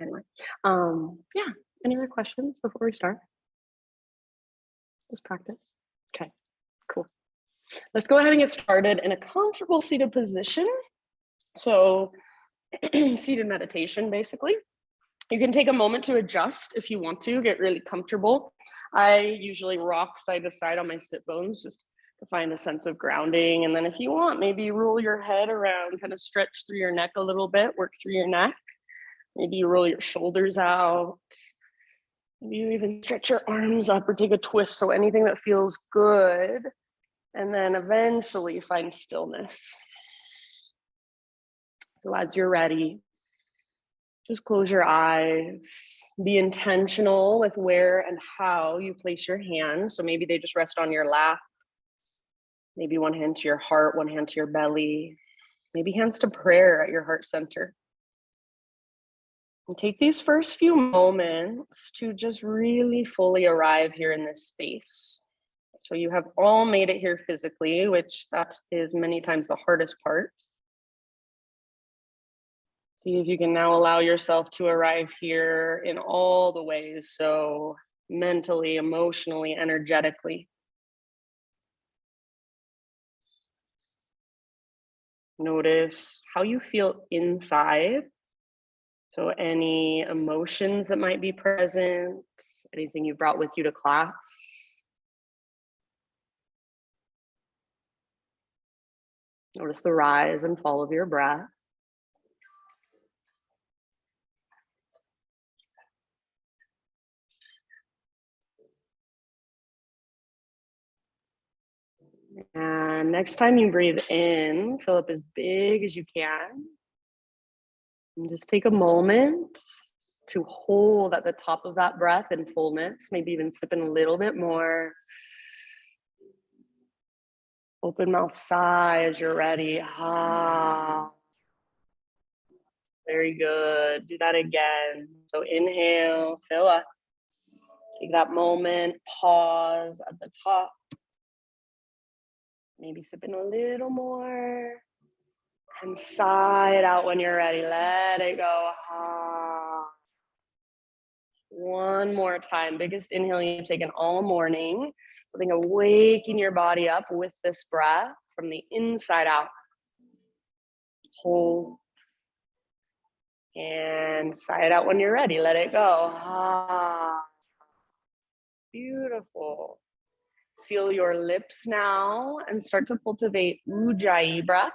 Anyway, yeah. Any other questions before we start? Just practice. Okay, cool. Let's go ahead and get started in a comfortable seated position. So seated meditation, basically. You can take a moment to adjust if you want to, get really comfortable. I usually rock side to side on my sit bones just to find a sense of grounding. And then if you want, maybe roll your head around, kind of stretch through your neck a little bit, work through your neck. Maybe you roll your shoulders out. Maybe you even stretch your arms up or take a twist. So anything that feels good. And then eventually find stillness. So as you're ready, just close your eyes. Be intentional with where and how you place your hands. So maybe they just rest on your lap. Maybe one hand to your heart, one hand to your belly. Maybe hands to prayer at your heart center. And take these first few moments to just really fully arrive here in this space. So you have all made it here physically, which that is many times the hardest part. See if you can now allow yourself to arrive here in all the ways. So mentally, emotionally, energetically. Notice how you feel inside. So any emotions that might be present, anything you brought with you to class. Notice the rise and fall of your breath. And next time you breathe in, fill up as big as you can. And just take a moment to hold at the top of that breath in fullness, maybe even sip in a little bit more. Open mouth sigh as you're ready. Ah. Very good. Do that again. So inhale, fill up. Take that moment, pause at the top. Maybe sip in a little more. And sigh it out when you're ready. Let it go. Ah. One more time. Biggest inhale you've taken all morning. So think of waking your body up with this breath from the inside out. Hold. And sigh it out when you're ready. Let it go. Ah. Beautiful. Seal your lips now and start to cultivate Ujjayi breath.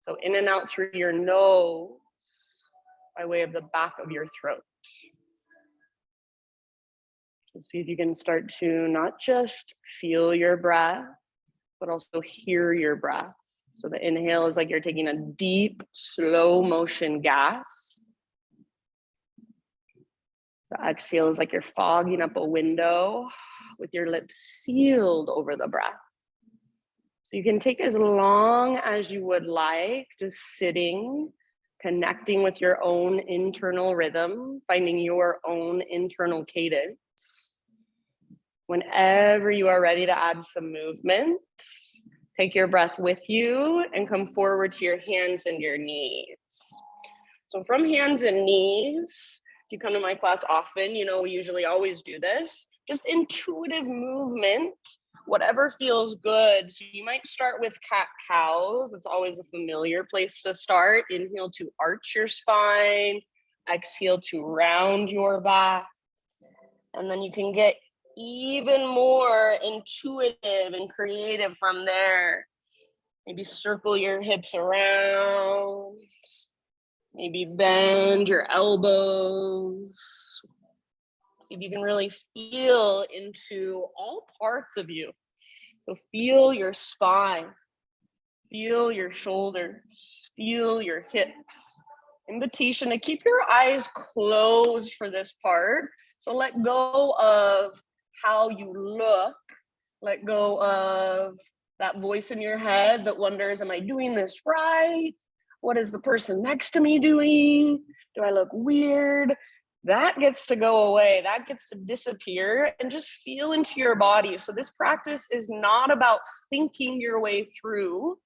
So in and out through your nose by way of the back of your throat. So see if you can start to not just feel your breath, but also hear your breath. So the inhale is like you're taking a deep, slow motion gas. The exhale is like you're fogging up a window with your lips sealed over the breath. So you can take as long as you would like, just sitting, connecting with your own internal rhythm, finding your own internal cadence. Whenever you are ready to add some movement, take your breath with you and come forward to your hands and your knees. So from hands and knees, if you come to my class often, you know we usually always do this. Just intuitive movement, whatever feels good. So you might start with cat-cows. It's always a familiar place to start. Inhale to arch your spine. Exhale to round your back. And then you can get even more intuitive and creative from there. Maybe circle your hips around. Maybe bend your elbows. See if you can really feel into all parts of you. So feel your spine, feel your shoulders, feel your hips. Invitation to keep your eyes closed for this part. So let go of how you look. Let go of that voice in your head that wonders, am I doing this right? What is the person next to me doing? Do I look weird? That gets to go away. That gets to disappear and just feel into your body. So this practice is not about thinking your way through.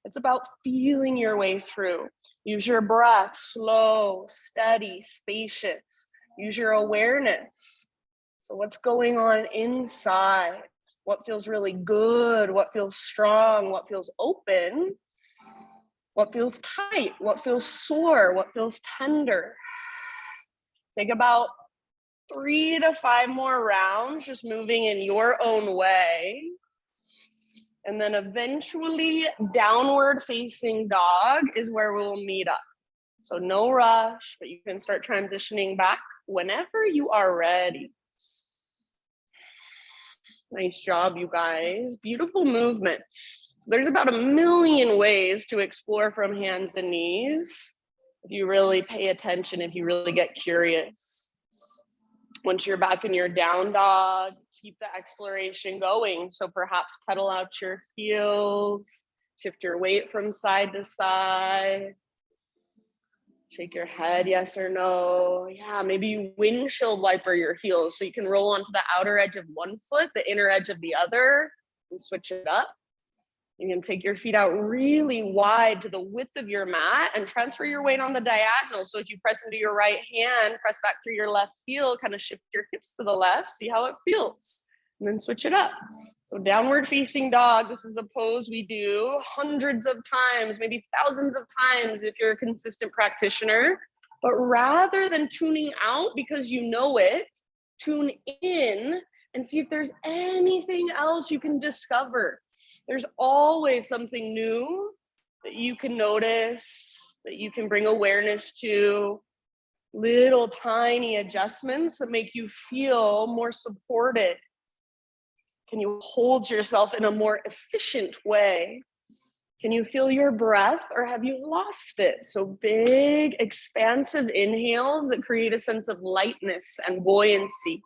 It's about feeling your way through. Use your breath, slow, steady, spacious. Use your awareness. So what's going on inside? What feels really good? What feels strong? What feels open? What feels tight? What feels sore? What feels tender? Take about 3 to 5 more rounds, just moving in your own way. And then eventually downward facing dog is where we'll meet up. So no rush, but you can start transitioning back whenever you are ready. Nice job, you guys. Beautiful movement. So there's about 1,000,000 ways to explore from hands and knees. If you really pay attention, if you really get curious. Once you're back in your down dog, keep the exploration going. So perhaps pedal out your heels, shift your weight from side to side. Shake your head, yes or no. Yeah, maybe you windshield wiper your heels so you can roll onto the outer edge of one foot, the inner edge of the other, and switch it up. You can take your feet out really wide to the width of your mat and transfer your weight on the diagonal. So if you press into your right hand, press back through your left heel, kind of shift your hips to the left, see how it feels, and then switch it up. So downward facing dog, this is a pose we do hundreds of times, maybe thousands of times if you're a consistent practitioner. But rather than tuning out because you know it, tune in and see if there's anything else you can discover. There's always something new that you can notice, that you can bring awareness to, little tiny adjustments that make you feel more supported. Can you hold yourself in a more efficient way? Can you feel your breath or have you lost it? So big, expansive inhales that create a sense of lightness and buoyancy.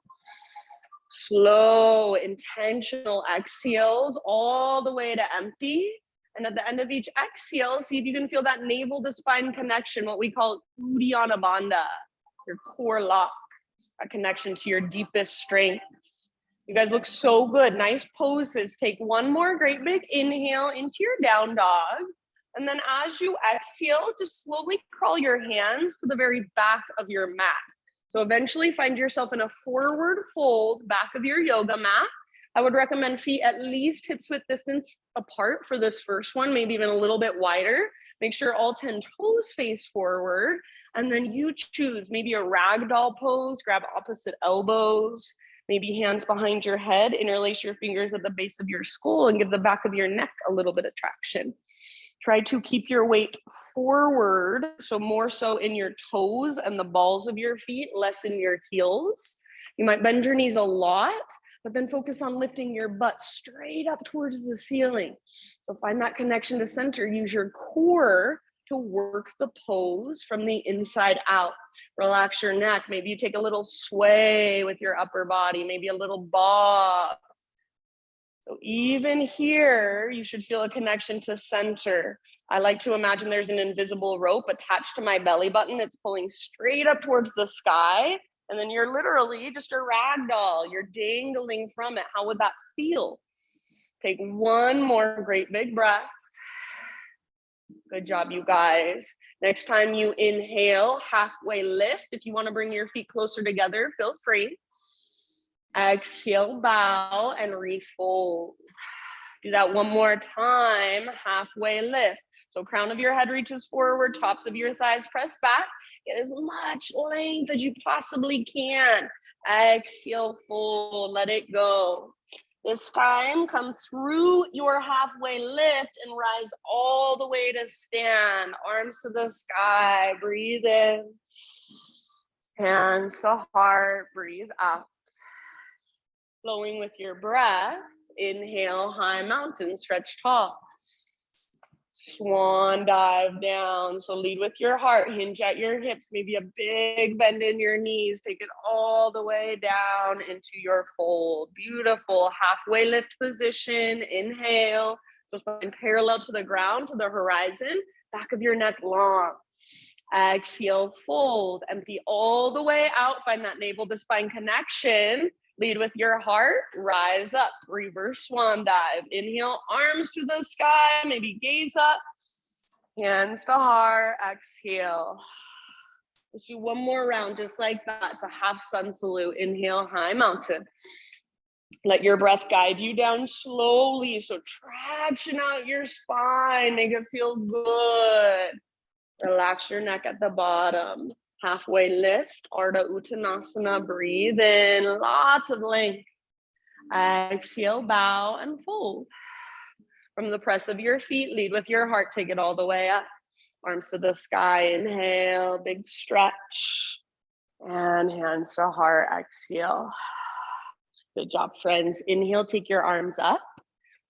Slow, intentional exhales all the way to empty. And at the end of each exhale, see if you can feel that navel to spine connection, what we call Uddiyana Bandha, your core lock, a connection to your deepest strengths. You guys look so good. Nice poses. Take one more great big inhale into your down dog. And then as you exhale, just slowly crawl your hands to the very back of your mat. So eventually find yourself in a forward fold back of your yoga mat. I would recommend feet at least hips width distance apart for this first one, maybe even a little bit wider. Make sure all 10 toes face forward. And then you choose maybe a ragdoll pose, grab opposite elbows, maybe hands behind your head, interlace your fingers at the base of your skull and give the back of your neck a little bit of traction. Try to keep your weight forward, so more so in your toes and the balls of your feet, less in your heels. You might bend your knees a lot, but then focus on lifting your butt straight up towards the ceiling. So find that connection to center. Use your core to work the pose from the inside out. Relax your neck. Maybe you take a little sway with your upper body, maybe a little bob. So even here, you should feel a connection to center. I like to imagine there's an invisible rope attached to my belly button. It's pulling straight up towards the sky. And then you're literally just a rag doll. You're dangling from it. How would that feel? Take one more great big breath. Good job, you guys. Next time you inhale, halfway lift. If you want to bring your feet closer together, feel free. Exhale, bow, and refold. Do that one more time, halfway lift. So crown of your head reaches forward, tops of your thighs press back. Get as much length as you possibly can. Exhale, fold, let it go. This time, come through your halfway lift and rise all the way to stand. Arms to the sky, breathe in. Hands to heart, breathe out. Flowing with your breath, inhale, high mountain, stretch tall. Swan dive down. So lead with your heart, hinge at your hips, maybe a big bend in your knees. Take it all the way down into your fold. Beautiful. Halfway lift position. Inhale. So spine parallel to the ground, to the horizon. Back of your neck long. Exhale, fold. Empty all the way out. Find that navel to spine connection. Lead with your heart, rise up, reverse swan dive. Inhale, arms to the sky, maybe gaze up. Hands to heart, exhale. Let's do one more round just like that. It's a half sun salute. Inhale, high mountain. Let your breath guide you down slowly. So traction out your spine, make it feel good. Relax your neck at the bottom. Halfway lift, Ardha Uttanasana, breathe in, lots of length. Exhale, bow and fold. From the press of your feet, lead with your heart, take it all the way up. Arms to the sky, inhale, big stretch. And hands to heart, exhale. Good job, friends. Inhale, take your arms up.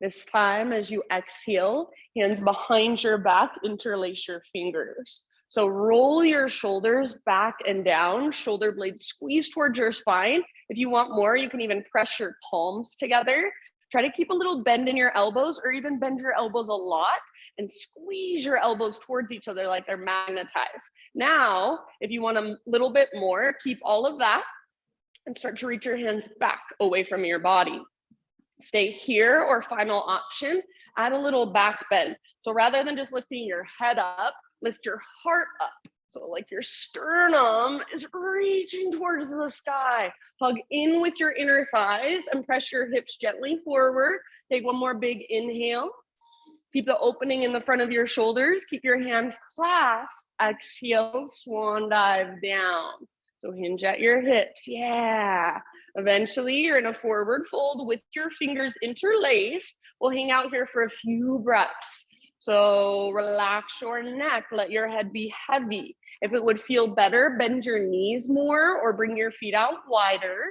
This time, as you exhale, hands behind your back, interlace your fingers. So roll your shoulders back and down, shoulder blades squeeze towards your spine. If you want more, you can even press your palms together. Try to keep a little bend in your elbows, or even bend your elbows a lot and squeeze your elbows towards each other like they're magnetized. Now, if you want a little bit more, keep all of that and start to reach your hands back away from your body. Stay here, or final option, add a little back bend. So rather than just lifting your head up, lift your heart up. So like your sternum is reaching towards the sky. Hug in with your inner thighs and press your hips gently forward. Take one more big inhale. Keep the opening in the front of your shoulders. Keep your hands clasped. Exhale, swan dive down. So hinge at your hips, yeah. Eventually, you're in a forward fold with your fingers interlaced. We'll hang out here for a few breaths. So relax your neck, let your head be heavy. If it would feel better, bend your knees more or bring your feet out wider.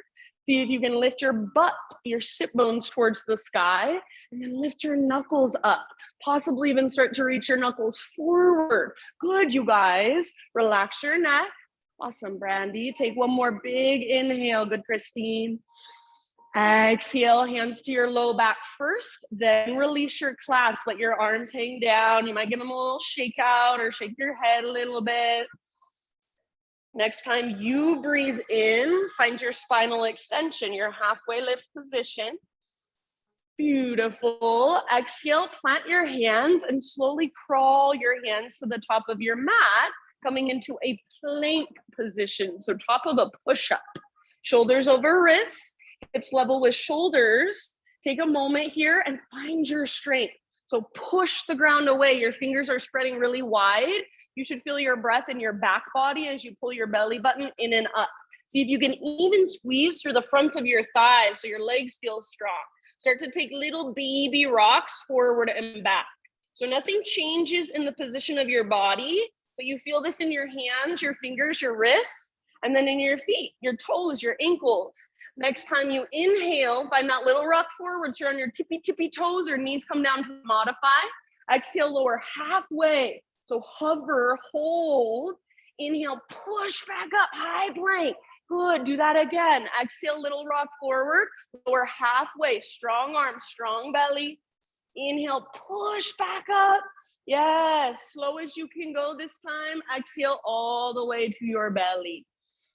See if you can lift your butt, your sit bones towards the sky, and then lift your knuckles up. Possibly even start to reach your knuckles forward. Good, you guys. Relax your neck. Awesome, Brandy. Take one more big inhale. Good, Christine. Exhale, hands to your low back first, then release your clasp. Let your arms hang down. You might give them a little shake out or shake your head a little bit. Next time you breathe in, find your spinal extension, your halfway lift position. Beautiful. Exhale, plant your hands and slowly crawl your hands to the top of your mat, coming into a plank position. So top of a push-up. Shoulders over wrists, hips level with shoulders. Take a moment here and find your strength. So push the ground away. Your fingers are spreading really wide. You should feel your breath in your back body as you pull your belly button in and up. See if you can even squeeze through the fronts of your thighs so your legs feel strong. Start to take little baby rocks forward and back. So nothing changes in the position of your body, but you feel this in your hands, your fingers, your wrists, and then in your feet, your toes, your ankles. Next time you inhale, find that little rock forward. So you're on your tippy toes or knees come down to modify. Exhale, lower halfway. So hover, hold. Inhale, push back up, high plank. Good, do that again. Exhale, little rock forward. Lower halfway, strong arms, strong belly. Inhale, push back up. Yes, slow as you can go this time. Exhale all the way to your belly.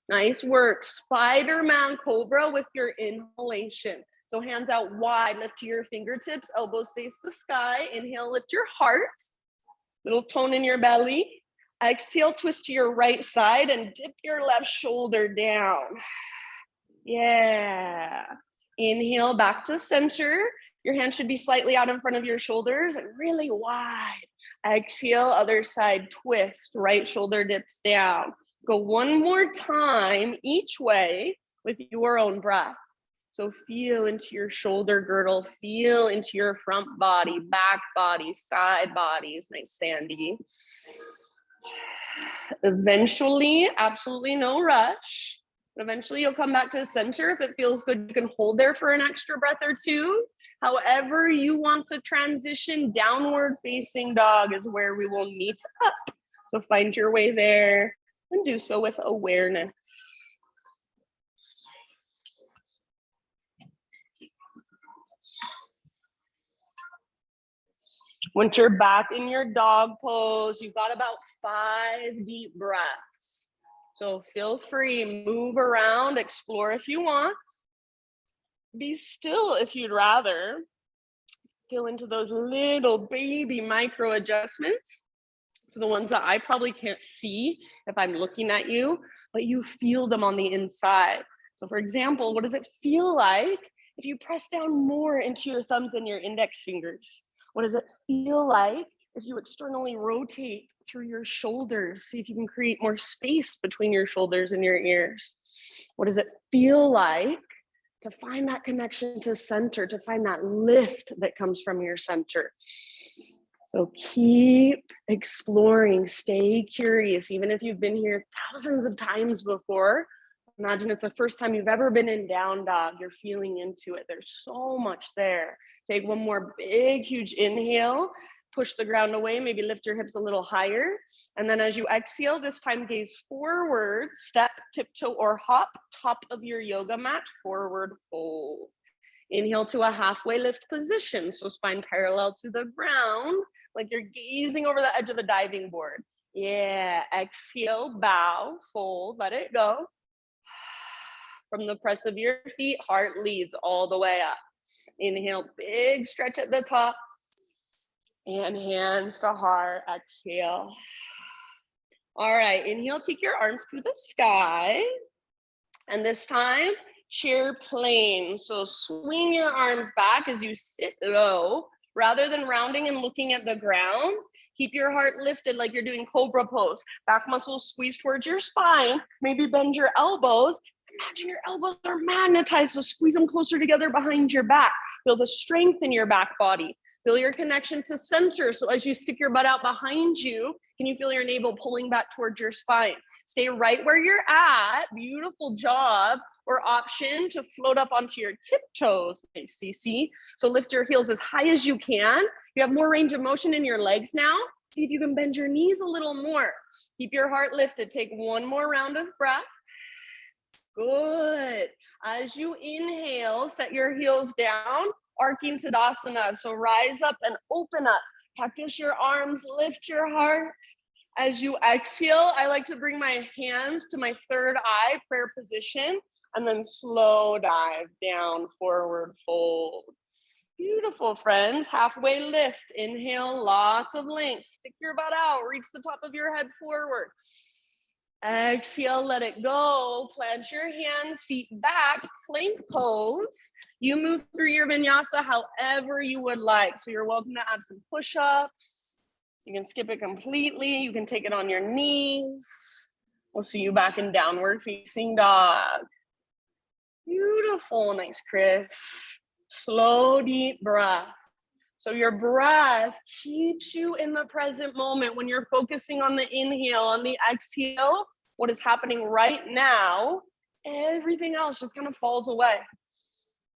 Nice work. Spider-Man cobra with your inhalation. So hands out wide, lift to your fingertips, elbows face the sky. Inhale, lift your heart. Little tone in your belly. Exhale, twist to your right side and dip your left shoulder down. Yeah. Inhale, back to center. Your hands should be slightly out in front of your shoulders and really wide. Exhale, other side twist. Right shoulder dips down. Go one more time each way with your own breath. So feel into your shoulder girdle, feel into your front body, back body, side bodies. Nice, Sandy. Eventually, absolutely no rush. Eventually you'll come back to the center. If it feels good, you can hold there for an extra breath or two. However you want to transition, downward facing dog is where we will meet up. So find your way there and do so with awareness. Once you're back in your dog pose, you've got about 5 deep breaths. So feel free, move around, explore if you want. Be still if you'd rather. Feel into those little baby micro adjustments. So the ones that I probably can't see if I'm looking at you, but you feel them on the inside. So for example, what does it feel like if you press down more into your thumbs and your index fingers? What does it feel like if you externally rotate through your shoulders? See if you can create more space between your shoulders and your ears. What does it feel like to find that connection to center, to find that lift that comes from your center? So keep exploring, stay curious, even if you've been here thousands of times before. Imagine it's the first time you've ever been in down dog. You're feeling into it. There's so much there. Take one more big, huge inhale. Push the ground away. Maybe lift your hips a little higher. And then as you exhale, this time gaze forward, step, tiptoe, or hop, top of your yoga mat, forward fold. Inhale to a halfway lift position. So spine parallel to the ground, like you're gazing over the edge of a diving board. Yeah, exhale, bow, fold, let it go. From the press of your feet, heart leads all the way up. Inhale, big stretch at the top. And hands to heart, exhale. All right, inhale, take your arms to the sky. And this time, chair plane. So swing your arms back as you sit low. Rather than rounding and looking at the ground, keep your heart lifted like you're doing cobra pose. Back muscles squeeze towards your spine. Maybe bend your elbows. Imagine your elbows are magnetized, so squeeze them closer together behind your back. Feel the strength in your back body. Feel your connection to center. So as you stick your butt out behind you, can you feel your navel pulling back towards your spine? Stay right where you're at. Beautiful job. Or option to float up onto your tiptoes, CC. So lift your heels as high as you can. You have more range of motion in your legs now. See if you can bend your knees a little more. Keep your heart lifted. Take one more round of breath. Good. As you inhale, set your heels down, arcing Tadasana. So rise up and open up. Cactus your arms, lift your heart. As you exhale, I like to bring my hands to my third eye, prayer position, and then slow dive down, forward fold. Beautiful, friends. Halfway lift. Inhale, lots of length. Stick your butt out. Reach the top of your head forward. Exhale, let it go. Plant your hands, feet back, plank pose. You move through your vinyasa however you would like. So you're welcome to add some push-ups. You can skip it completely. You can take it on your knees. We'll see you back in downward facing dog. Beautiful. Nice, Chris. Slow, deep breath. So your breath keeps you in the present moment. When you're focusing on the inhale, on the exhale, what is happening right now, everything else just kind of falls away.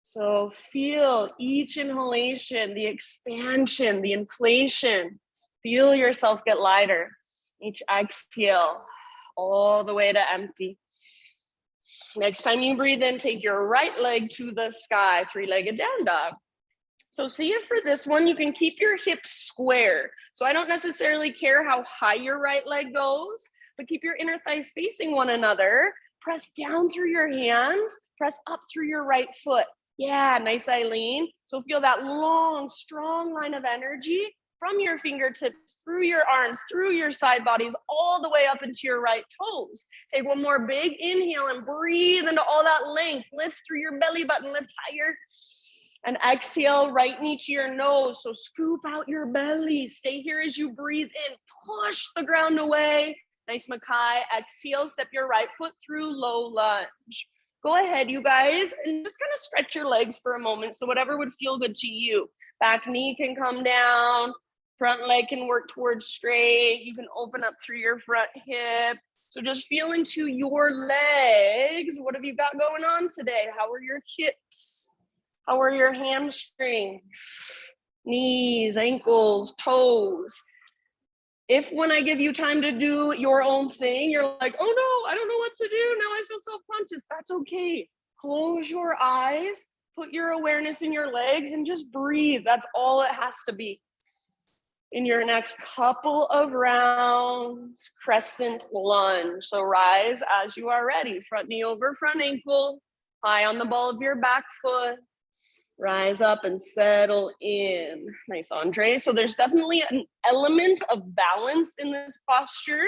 So feel each inhalation, the expansion, the inflation. Feel yourself get lighter. Each exhale, all the way to empty. Next time you breathe in, take your right leg to the sky, three-legged down dog. So see if for this one, you can keep your hips square. So I don't necessarily care how high your right leg goes, but keep your inner thighs facing one another. Press down through your hands, press up through your right foot. Yeah, nice, Eileen. So feel that long, strong line of energy from your fingertips, through your arms, through your side bodies, all the way up into your right toes. Take one more big inhale and breathe into all that length. Lift through your belly button, lift higher. And exhale right knee to your nose. So scoop out your belly. Stay here as you breathe in. Push the ground away. Nice, Makai. Exhale, step your right foot through, low lunge. Go ahead, you guys, and just kind of stretch your legs for a moment. So whatever would feel good to you. Back knee can come down. Front leg can work towards straight. You can open up through your front hip. So just feel into your legs. What have you got going on today? How are your hips? How are your hamstrings, knees, ankles, toes? If when I give you time to do your own thing, you're like, oh no, I don't know what to do. Now I feel self-conscious. That's okay. Close your eyes, put your awareness in your legs and just breathe. That's all it has to be. In your next couple of rounds, crescent lunge. So rise as you are ready. Front knee over front ankle, high on the ball of your back foot. Rise up and settle in. Nice, Andre. So there's definitely an element of balance in this posture.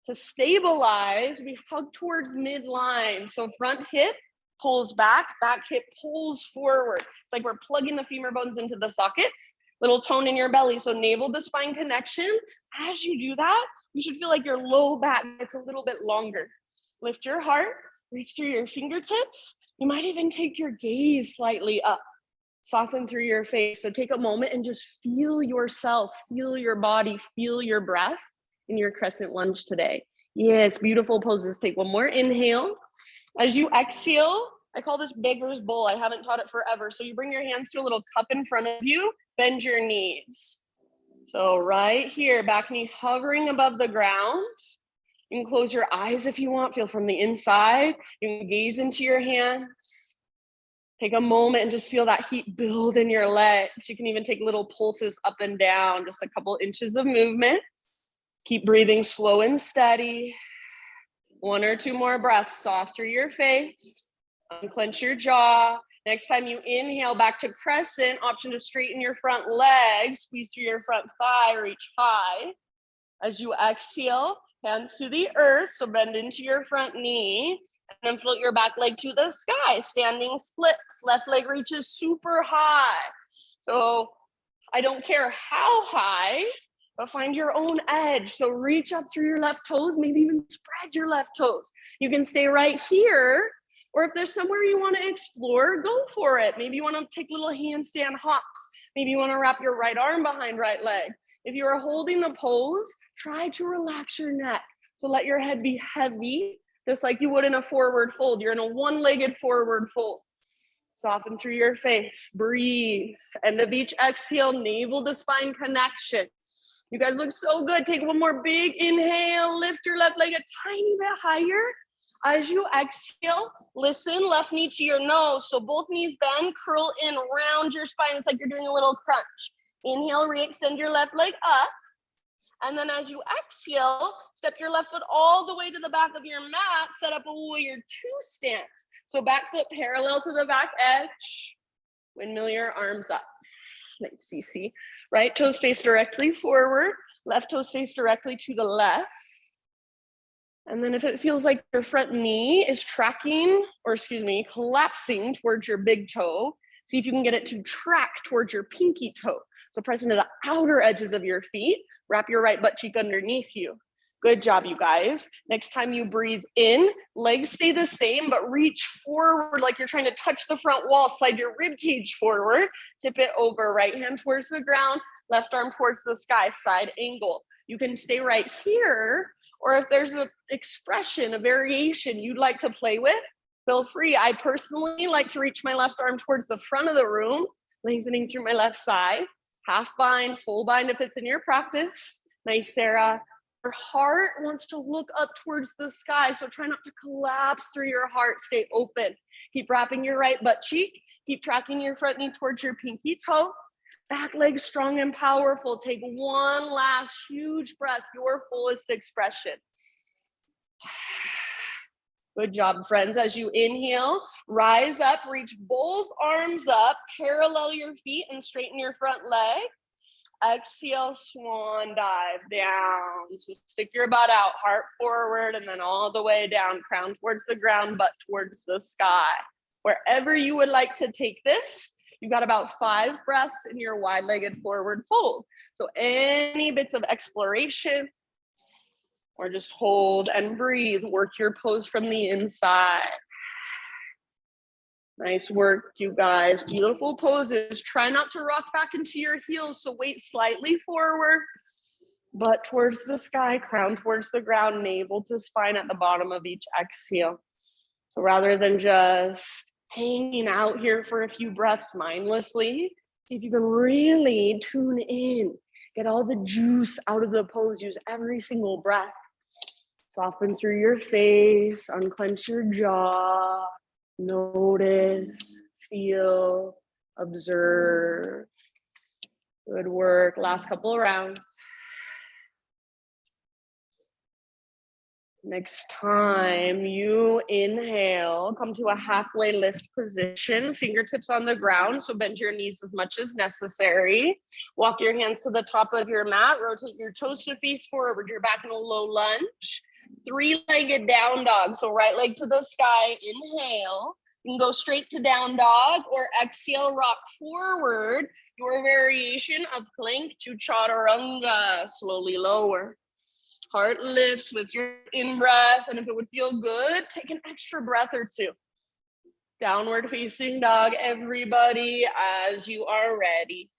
To stabilize, we hug towards midline. So front hip pulls back, back hip pulls forward. It's like we're plugging the femur bones into the sockets. Little tone in your belly. So navel to spine connection. As you do that, you should feel like your low back gets a little bit longer. Lift your heart, reach through your fingertips. You might even take your gaze slightly up. Soften through your face. So take a moment and just feel yourself, feel your body, feel your breath in your crescent lunge today. Yes, beautiful poses. Take one more inhale. As you exhale, I call this beggar's bowl. I haven't taught it forever. So you bring your hands to a little cup in front of you, bend your knees. So right here, back knee hovering above the ground. You can close your eyes if you want, feel from the inside. You can gaze into your hands. Take a moment and just feel that heat build in your legs. You can even take little pulses up and down, just a couple inches of movement. Keep breathing slow and steady. One or two more breaths, soft through your face. Unclench your jaw. Next time you inhale, back to crescent, option to straighten your front leg, squeeze through your front thigh, reach high. As you exhale, hands to the earth, so bend into your front knee, and then float your back leg to the sky, standing splits. Left leg reaches super high. So I don't care how high, but find your own edge. So reach up through your left toes, maybe even spread your left toes. You can stay right here, or if there's somewhere you want to explore, go for it. Maybe you want to take little handstand hops. Maybe you want to wrap your right arm behind right leg. If you are holding the pose, try to relax your neck. So let your head be heavy, just like you would in a forward fold. You're in a one-legged forward fold. Soften through your face, breathe. End of each exhale, navel to spine connection. You guys look so good. Take one more big inhale, lift your left leg a tiny bit higher. As you exhale, listen, left knee to your nose. So both knees bend, curl in, round your spine. It's like you're doing a little crunch. Inhale, re-extend your left leg up. And then as you exhale, step your left foot all the way to the back of your mat, set up a warrior two stance. So back foot parallel to the back edge, windmill your arms up. Nice, CC. Right toes face directly forward, left toes face directly to the left. And then if it feels like your front knee is collapsing towards your big toe, see if you can get it to track towards your pinky toe. So press into the outer edges of your feet, wrap your right butt cheek underneath you. Good job, you guys. Next time you breathe in, legs stay the same, but reach forward like you're trying to touch the front wall. Slide your rib cage forward, tip it over, right hand towards the ground, left arm towards the sky, side angle. You can stay right here, or if there's an expression, a variation you'd like to play with, feel free. I personally like to reach my left arm towards the front of the room, lengthening through my left side. Half bind, full bind if it's in your practice. Nice, Sarah. Your heart wants to look up towards the sky, so try not to collapse through your heart. Stay open. Keep wrapping your right butt cheek. Keep tracking your front knee towards your pinky toe. Back leg strong and powerful. Take one last huge breath, your fullest expression. Good job, friends. As you inhale, rise up, reach both arms up, parallel your feet and straighten your front leg. Exhale, swan dive down. So stick your butt out, heart forward, and then all the way down, crown towards the ground, butt towards the sky. Wherever you would like to take this, you've got about 5 breaths in your wide-legged forward fold. So any bits of exploration, or just hold and breathe, work your pose from the inside. Nice work, you guys. Beautiful poses. Try not to rock back into your heels, so weight slightly forward, butt towards the sky, crown towards the ground, navel to spine at the bottom of each exhale. So rather than just hanging out here for a few breaths mindlessly, see if you can really tune in, get all the juice out of the pose, use every single breath. Soften through your face, unclench your jaw, notice, feel, observe. Good work. Last couple of rounds. Next time you inhale, exhale, come to a halfway lift position, fingertips on the ground. So bend your knees as much as necessary. Walk your hands to the top of your mat. Rotate your toes to face forward. You're back in a low lunge. Three-legged down dog. So right leg to the sky. Inhale. You can go straight to down dog or exhale, rock forward. Your variation of plank to chaturanga. Slowly lower. Heart lifts with your in-breath, and if it would feel good, take an extra breath or two. Downward facing dog, everybody, as you are ready.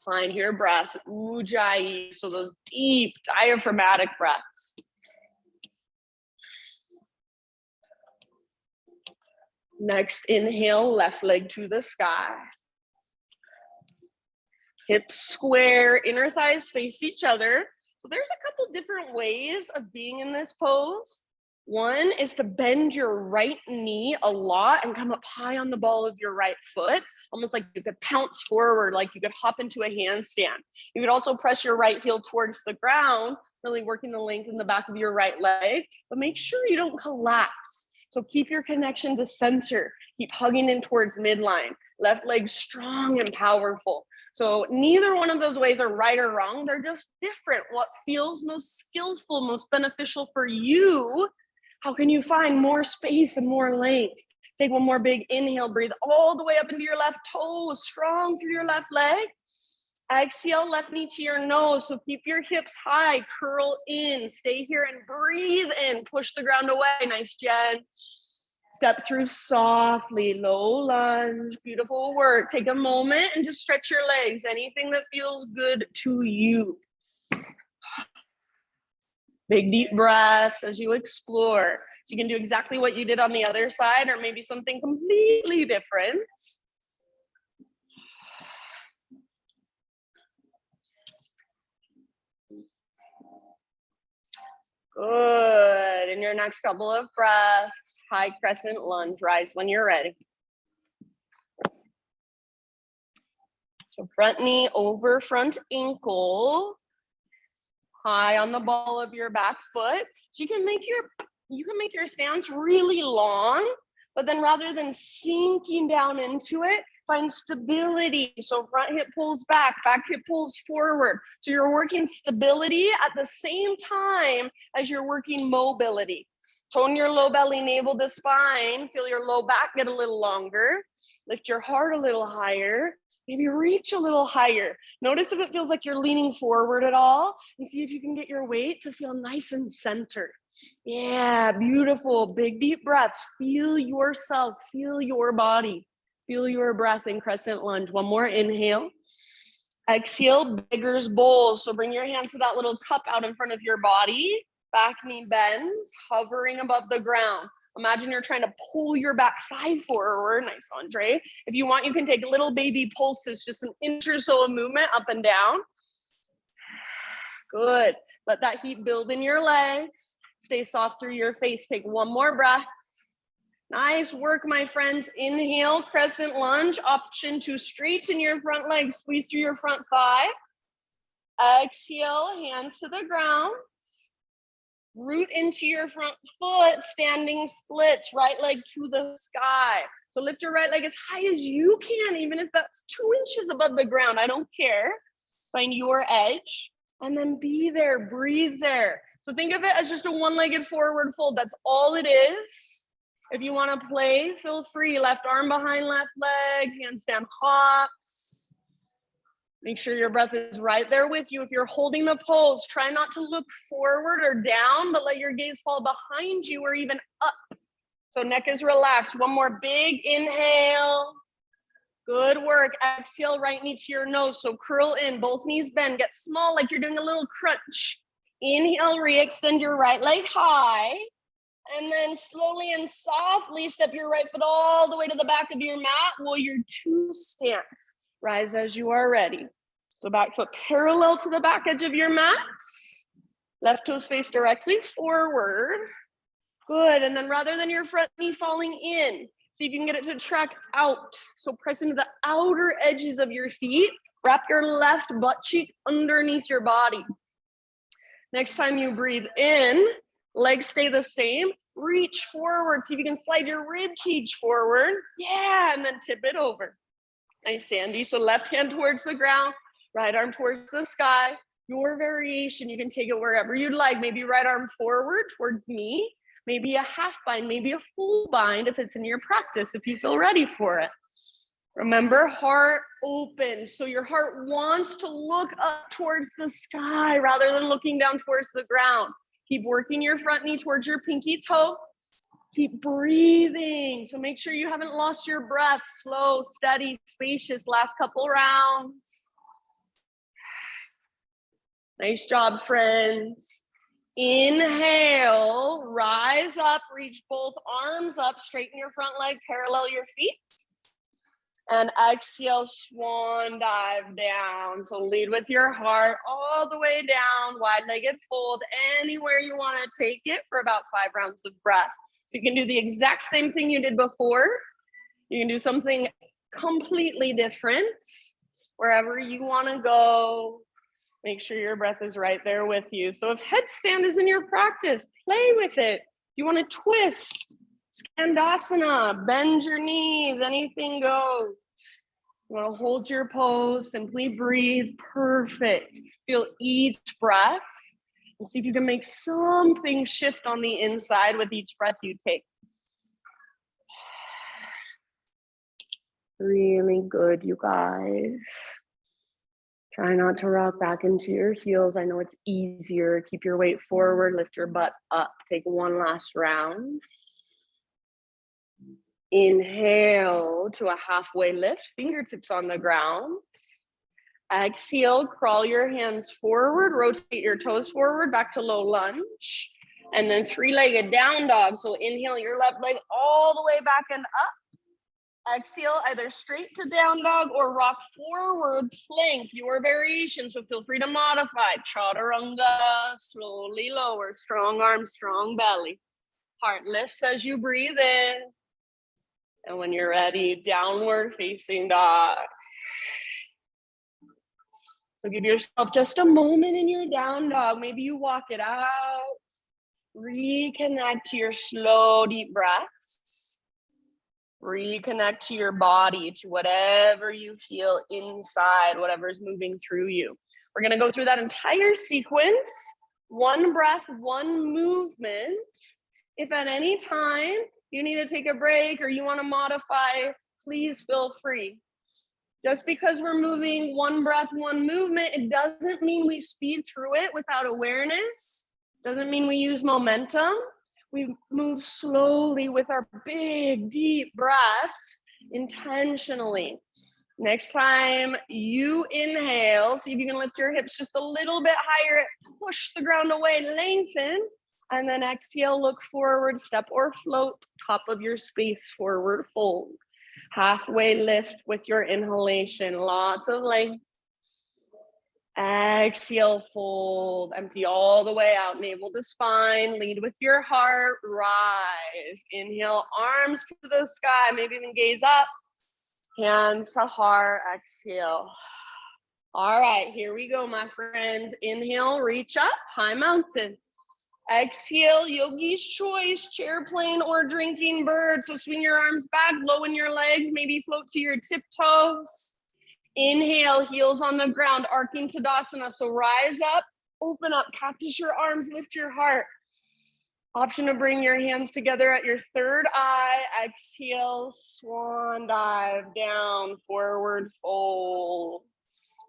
Find your breath, ujjayi, so those deep diaphragmatic breaths. Next, inhale, left leg to the sky. Hips square, inner thighs face each other. So there's a couple different ways of being in this pose. One is to bend your right knee a lot and come up high on the ball of your right foot, almost like you could pounce forward, like you could hop into a handstand. You could also press your right heel towards the ground, really working the length in the back of your right leg, but make sure you don't collapse. So keep your connection to center. Keep hugging in towards midline. Left leg strong and powerful. So neither one of those ways are right or wrong. They're just different. What feels most skillful, most beneficial for you? How can you find more space and more length? Take one more big inhale. Breathe all the way up into your left toe. Strong through your left leg. Exhale, left knee to your nose. So keep your hips high. Curl in. Stay here and breathe in. Push the ground away. Nice, Jen. Step through softly, low lunge, beautiful work. Take a moment and just stretch your legs, anything that feels good to you. Big deep breaths as you explore. So you can do exactly what you did on the other side or maybe something completely different. Good. In your next couple of breaths, high crescent lunge, rise when you're ready. So front knee over front ankle, high on the ball of your back foot. So you can make your stance really long, but then rather than sinking down into it, find stability. So front hip pulls back hip pulls forward. So you're working stability at the same time as you're working mobility. Tone your low belly, navel to spine. Feel your low back get a little longer. Lift your heart a little higher. Maybe reach a little higher. Notice if it feels like you're leaning forward at all, and see if you can get your weight to feel nice and centered. Yeah, beautiful. Big deep breaths. Feel yourself, feel your body. Feel your breath in crescent lunge. One more inhale. Exhale, beggar's bowl. So bring your hands to that little cup out in front of your body. Back knee bends, hovering above the ground. Imagine you're trying to pull your back thigh forward. Nice, Andre. If you want, you can take little baby pulses, just an inch or so of movement up and down. Good. Let that heat build in your legs. Stay soft through your face. Take one more breath. Nice work, my friends. Inhale, crescent lunge. Option to straighten your front leg. Squeeze through your front thigh. Exhale, hands to the ground. Root into your front foot, standing splits, right leg to the sky. So lift your right leg as high as you can, even if that's 2 inches above the ground. I don't care. Find your edge and then be there, breathe there. So think of it as just a one-legged forward fold. That's all it is. If you want to play, feel free. Left arm behind left leg, handstand hops. Make sure your breath is right there with you. If you're holding the pose, try not to look forward or down, but let your gaze fall behind you or even up. So neck is relaxed. One more big inhale. Good work. Exhale, right knee to your nose. So curl in, both knees bend. Get small like you're doing a little crunch. Inhale, re-extend your right leg high. And then slowly and softly step your right foot all the way to the back of your mat. Warrior two stance. Rise as you are ready. So back foot parallel to the back edge of your mat. Left toes face directly forward. Good. And then rather than your front knee falling in, see if you can get it to track out. So press into the outer edges of your feet. Wrap your left butt cheek underneath your body. Next time you breathe in, Legs stay the same. Reach forward. See if you can slide your rib cage forward. Yeah, and then tip it over. Nice, Sandy. So left hand towards the ground, right arm towards the sky. Your variation, you can take it wherever you'd like. Maybe right arm forward towards me. Maybe a half bind, maybe a full bind if it's in your practice, if you feel ready for it. Remember, heart open. So your heart wants to look up towards the sky rather than looking down towards the ground. Keep working your front knee towards your pinky toe. Keep breathing. So make sure you haven't lost your breath. Slow, steady, spacious. Last couple rounds. Nice job, friends. Inhale, rise up, reach both arms up, straighten your front leg, parallel your feet. And exhale, swan dive down. So lead with your heart all the way down, wide-legged fold, anywhere you want to take it for about 5 rounds of breath. So you can do the exact same thing you did before. You can do something completely different. Wherever you want to go, make sure your breath is right there with you. So if headstand is in your practice, play with it. You want to twist, Skandasana, bend your knees, anything goes. You want to hold your pose, simply breathe, perfect. Feel each breath and see if you can make something shift on the inside with each breath you take. Really good, you guys. Try not to rock back into your heels. I know it's easier. Keep your weight forward, lift your butt up. Take one last round. Inhale to a halfway lift, fingertips on the ground. Exhale, crawl your hands forward, rotate your toes forward, back to low lunge. And then 3-legged down dog. So inhale your left leg all the way back and up. Exhale, either straight to down dog or rock forward, plank, your variation. So feel free to modify. Chaturanga, slowly lower, strong arms, strong belly. Heart lifts as you breathe in. And when you're ready, downward facing dog. So give yourself just a moment in your down dog. Maybe you walk it out. Reconnect to your slow, deep breaths. Reconnect to your body, to whatever you feel inside, whatever's moving through you. We're going to go through that entire sequence. One breath, one movement. If at any time you need to take a break or you want to modify, please feel free. Just because we're moving one breath, one movement, it doesn't mean we speed through it without awareness. Doesn't mean we use momentum. We move slowly with our big, deep breaths intentionally. Next time you inhale, see if you can lift your hips just a little bit higher, push the ground away, lengthen, and then exhale, look forward, step or float, top of your space, forward fold. Halfway lift with your inhalation, lots of length. Exhale, fold, empty all the way out, navel to spine, lead with your heart, rise. Inhale, arms to the sky, maybe even gaze up, hands to heart, exhale. All right, here we go, my friends. Inhale, reach up, high mountain. Exhale, yogi's choice, chair plane or drinking bird. So swing your arms back, low in your legs, maybe float to your tiptoes. Inhale, heels on the ground, arcing Tadasana. So rise up, open up, cactus your arms, lift your heart. Option to bring your hands together at your third eye. Exhale, swan dive down, forward fold.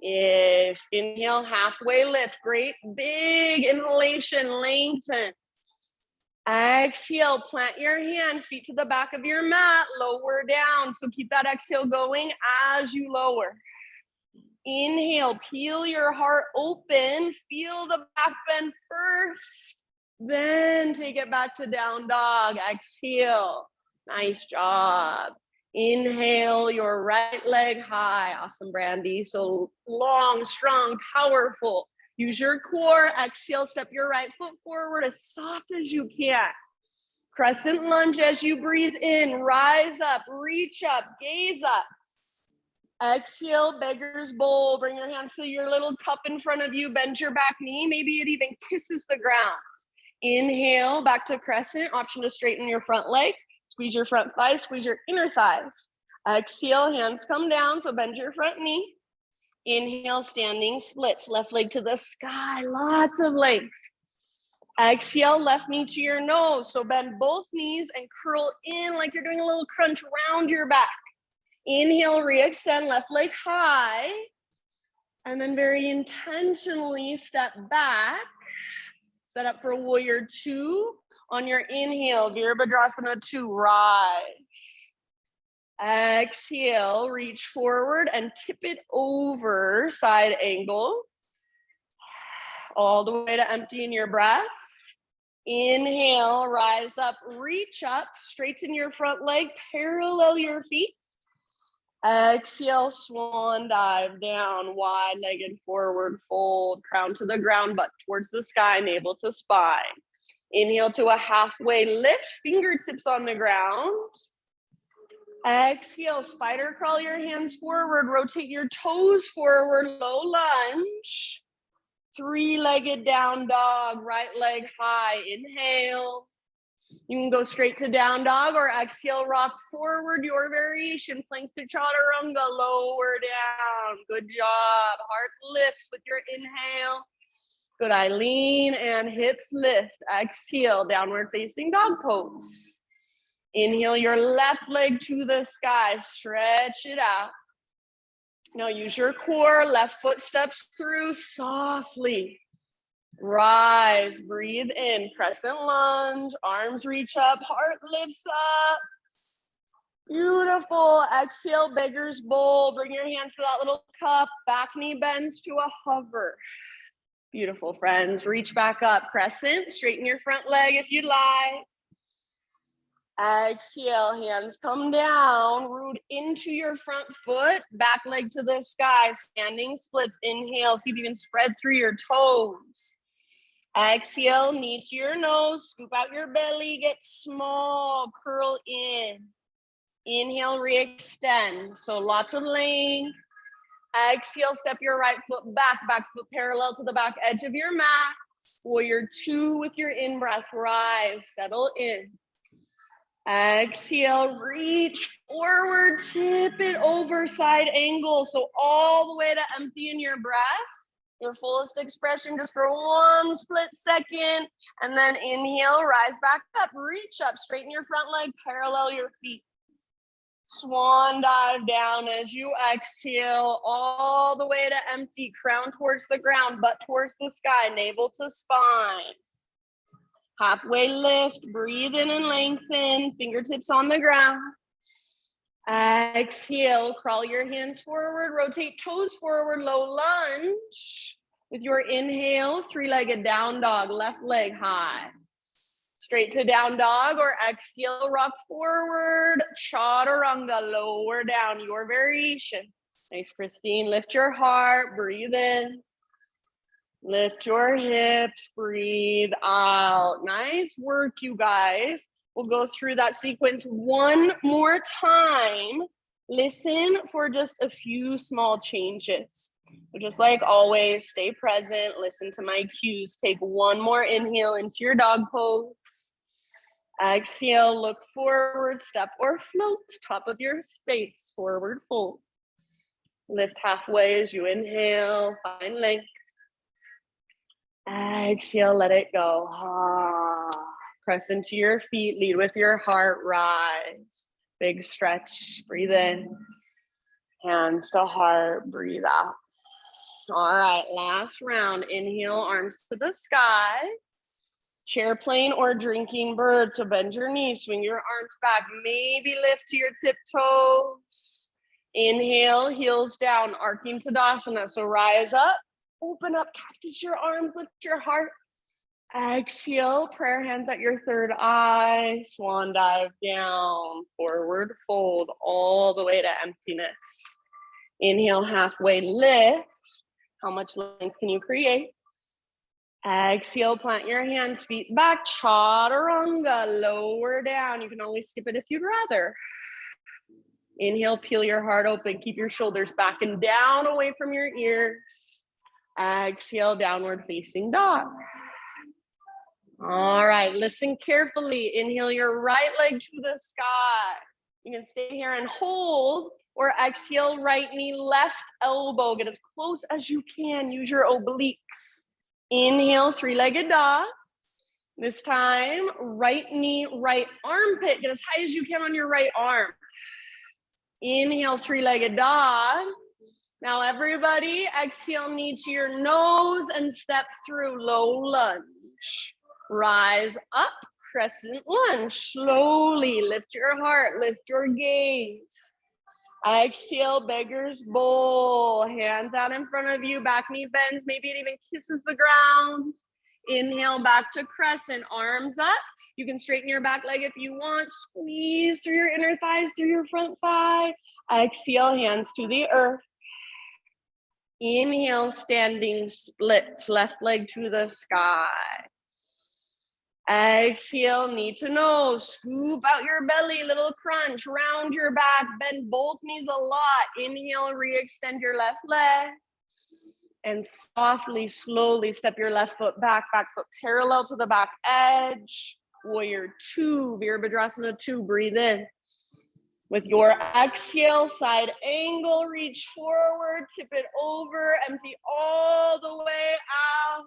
Yes, inhale, halfway lift. Great, big inhalation, lengthen. Exhale, plant your hands, feet to the back of your mat, lower down. So keep that exhale going as you lower. Inhale, peel your heart open, feel the back bend first, then take it back to down dog. Exhale, nice job. Inhale, your right leg high. Awesome, Brandy. So long, strong, powerful. Use your core. Exhale, step your right foot forward as soft as you can. Crescent lunge as you breathe in. Rise up, reach up, gaze up. Exhale, beggar's bowl. Bring your hands to your little cup in front of you. Bend your back knee. Maybe it even kisses the ground. Inhale, back to crescent. Option to straighten your front leg. Squeeze your front thighs, squeeze your inner thighs. Exhale, hands come down, so bend your front knee. Inhale, standing splits, left leg to the sky, lots of length. Exhale, left knee to your nose, so bend both knees and curl in like you're doing a little crunch around your back. Inhale, re-extend, left leg high, and then very intentionally step back. Set up for warrior two. On your inhale, Virabhadrasana 2, rise. Exhale, reach forward and tip it over, side angle. All the way to emptying your breath. Inhale, rise up, reach up, straighten your front leg, parallel your feet. Exhale, swan dive down, wide-legged forward fold, crown to the ground, butt towards the sky, navel to spine. Inhale to a halfway lift, fingertips on the ground. Exhale, spider crawl your hands forward, rotate your toes forward, low lunge. Three-legged down dog, right leg high, inhale. You can go straight to down dog or exhale, rock forward, your variation, plank to chaturanga, lower down. Good job. Heart lifts with your inhale. Good, Eileen, and hips lift. Exhale, downward facing dog pose. Inhale your left leg to the sky, stretch it out. Now use your core, left foot steps through softly. Rise, breathe in, crescent lunge, arms reach up, heart lifts up. Beautiful. Exhale, beggar's bowl. Bring your hands to that little cup. Back knee bends to a hover. Beautiful, friends. Reach back up, crescent. Straighten your front leg if you'd like. Exhale, hands come down, root into your front foot, back leg to the sky, standing splits. Inhale, see if you can spread through your toes. Exhale, knee to your nose, scoop out your belly, get small, curl in. Inhale, re-extend, so lots of length. Exhale, step your right foot back, back foot parallel to the back edge of your mat. Warrior two with your in-breath, rise, settle in. Exhale, reach forward, tip it over, side angle. So all the way to empty in your breath, your fullest expression just for one split second. And then inhale, rise back up, reach up, straighten your front leg, parallel your feet. Swan dive down as you exhale, all the way to empty, crown towards the ground, butt towards the sky, navel to spine. Halfway lift, breathe in and lengthen, fingertips on the ground. Exhale, crawl your hands forward, rotate toes forward, low lunge. With your inhale, three-legged down dog, left leg high. Straight to down dog or exhale, rock forward, chaturanga, lower down, your variation. Nice, Christine. Lift your heart, breathe in. Lift your hips, breathe out. Nice work, you guys. We'll go through that sequence one more time. Listen for just a few small changes. So just like always, stay present, listen to my cues. Take one more inhale into your dog pose. Exhale, look forward, step or float, top of your space, forward fold. Lift halfway as you inhale, find length. Exhale, let it go. Press into your feet, lead with your heart, rise. Big stretch, breathe in. Hands to heart, breathe out. All right, last round. Inhale, arms to the sky. Chair plane or drinking bird. So bend your knees, swing your arms back. Maybe lift to your tiptoes. Inhale, heels down, arcing Tadasana. So rise up, open up, cactus your arms, lift your heart. Exhale, prayer hands at your third eye. Swan dive down, forward fold, all the way to emptiness. Inhale, halfway lift. How much length can you create? Exhale, plant your hands, feet back, chaturanga, lower down. You can always skip it if you'd rather. Inhale, peel your heart open, keep your shoulders back and down away from your ears. Exhale, downward facing dog. All right, listen carefully. Inhale your right leg to the sky. You can stay here and hold, or exhale, right knee, left elbow. Get as close as you can. Use your obliques. Inhale, three-legged dog. This time, right knee, right armpit. Get as high as you can on your right arm. Inhale, three-legged dog. Now everybody, exhale, knee to your nose and step through low lunge. Rise up, crescent lunge. Slowly lift your heart, lift your gaze. Exhale, beggar's bowl. Hands out in front of you, back knee bends, maybe it even kisses the ground. Inhale, back to crescent, arms up. You can straighten your back leg if you want. Squeeze through your inner thighs, through your front thigh. Exhale, hands to the earth. Inhale, standing splits, left leg to the sky. Exhale, knee to nose, scoop out your belly, little crunch, round your back, bend both knees a lot. Inhale, re-extend your left leg. And softly, slowly step your left foot back, back foot parallel to the back edge. Warrior two, Virabhadrasana 2, breathe in. With your exhale, side angle, reach forward, tip it over, empty all the way out.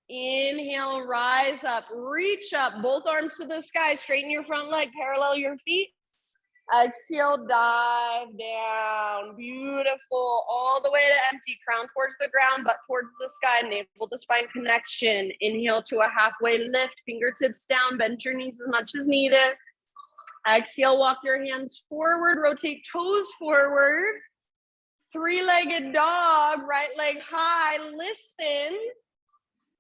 Inhale, rise up, reach up, both arms to the sky, straighten your front leg, parallel your feet. Exhale, dive down, beautiful, all the way to empty, crown towards the ground, butt towards the sky, navel to spine connection. Inhale to a halfway lift, fingertips down, bend your knees as much as needed. Exhale, walk your hands forward, rotate toes forward. Three-legged dog, right leg high, listen.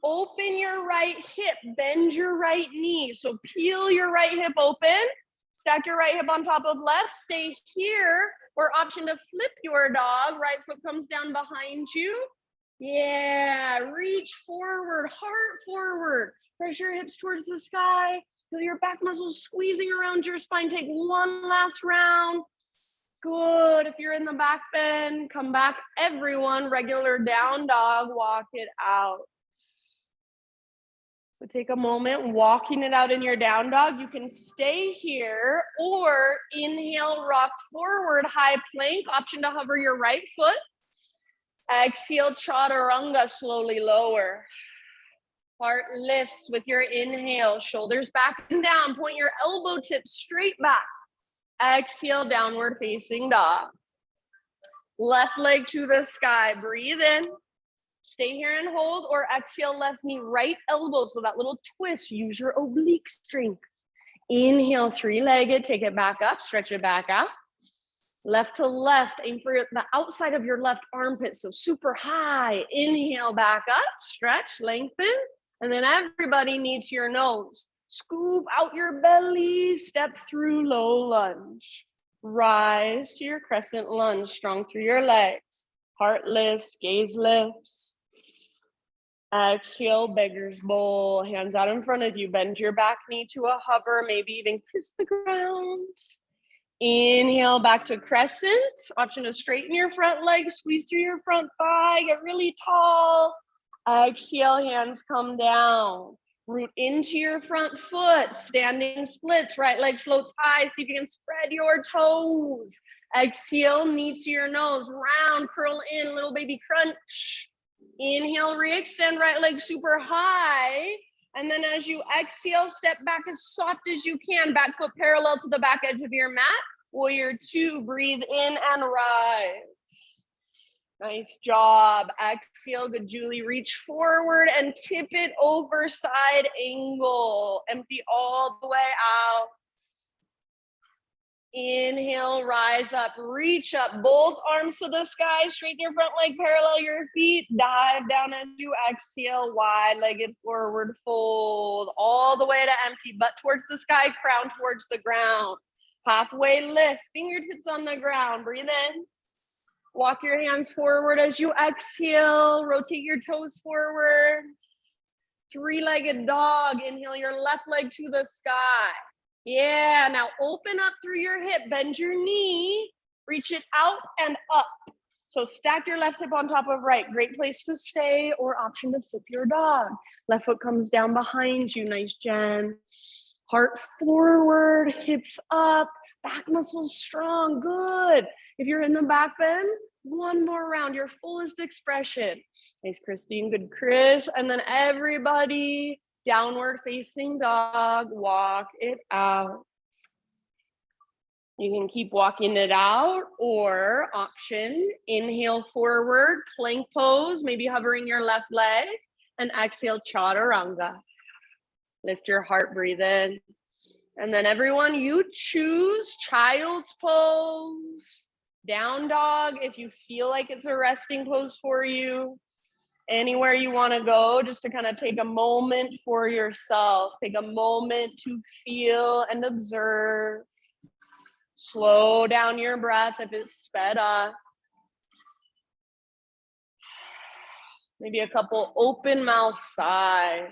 Open your right hip, bend your right knee. So peel your right hip open, stack your right hip on top of left, stay here, or option to flip your dog, right foot comes down behind you. Yeah, reach forward, heart forward, press your hips towards the sky. Feel your back muscles squeezing around your spine. Take one last round. Good. If you're in the back bend, come back. Everyone, regular down dog, walk it out. So take a moment, walking it out in your down dog. You can stay here or inhale, rock forward, high plank. Option to hover your right foot. Exhale, chaturanga, slowly lower. Heart lifts with your inhale, shoulders back and down. Point your elbow tips straight back. Exhale, downward facing dog. Left leg to the sky, breathe in. Stay here and hold, or exhale, left knee, right elbow. So that little twist, use your oblique strength. Inhale, three-legged, take it back up, stretch it back out. Left to left, aim for the outside of your left armpit, so super high. Inhale, back up, stretch, lengthen. And then everybody needs your nose. Scoop out your belly, step through low lunge. Rise to your crescent lunge, strong through your legs. Heart lifts, gaze lifts. Exhale, beggar's bowl, hands out in front of you. Bend your back knee to a hover, maybe even kiss the ground. Inhale, back to crescent. Option to straighten your front leg, squeeze through your front thigh, get really tall. Exhale, hands come down. Root into your front foot, standing splits, right leg floats high. See if you can spread your toes. Exhale, knee to your nose, round, curl in, little baby crunch. Inhale, re-extend right leg super high. And then as you exhale, step back as soft as you can, back foot parallel to the back edge of your mat. Warrior two, breathe in and rise. Nice job. Exhale, good Julie. Reach forward and tip it over, side angle. Empty all the way out. Inhale, rise up, reach up, both arms to the sky, straighten your front leg, parallel your feet, dive down as you exhale, wide-legged forward fold, all the way to empty, butt towards the sky, crown towards the ground. Halfway lift, fingertips on the ground, breathe in. Walk your hands forward as you exhale, rotate your toes forward. Three-legged dog, inhale your left leg to the sky. Yeah, now open up through your hip, bend your knee, reach it out and up. So stack your left hip on top of right. Great place to stay, or option to flip your dog. Left foot comes down behind you. Nice, Jen. Heart forward, hips up, back muscles strong. Good. If you're in the back bend, one more round, your fullest expression. Nice, Christine. Good, Chris. And then everybody, downward facing dog. Walk it out. You can keep walking it out, or option, inhale forward, plank pose, maybe hovering your left leg, and exhale, chaturanga. Lift your heart, breathe in. And then everyone, you choose child's pose, down dog if you feel like it's a resting pose for you. Anywhere you want to go, just to kind of take a moment for yourself. Take a moment to feel and observe. Slow down your breath if it's sped up. Maybe a couple open mouth sighs.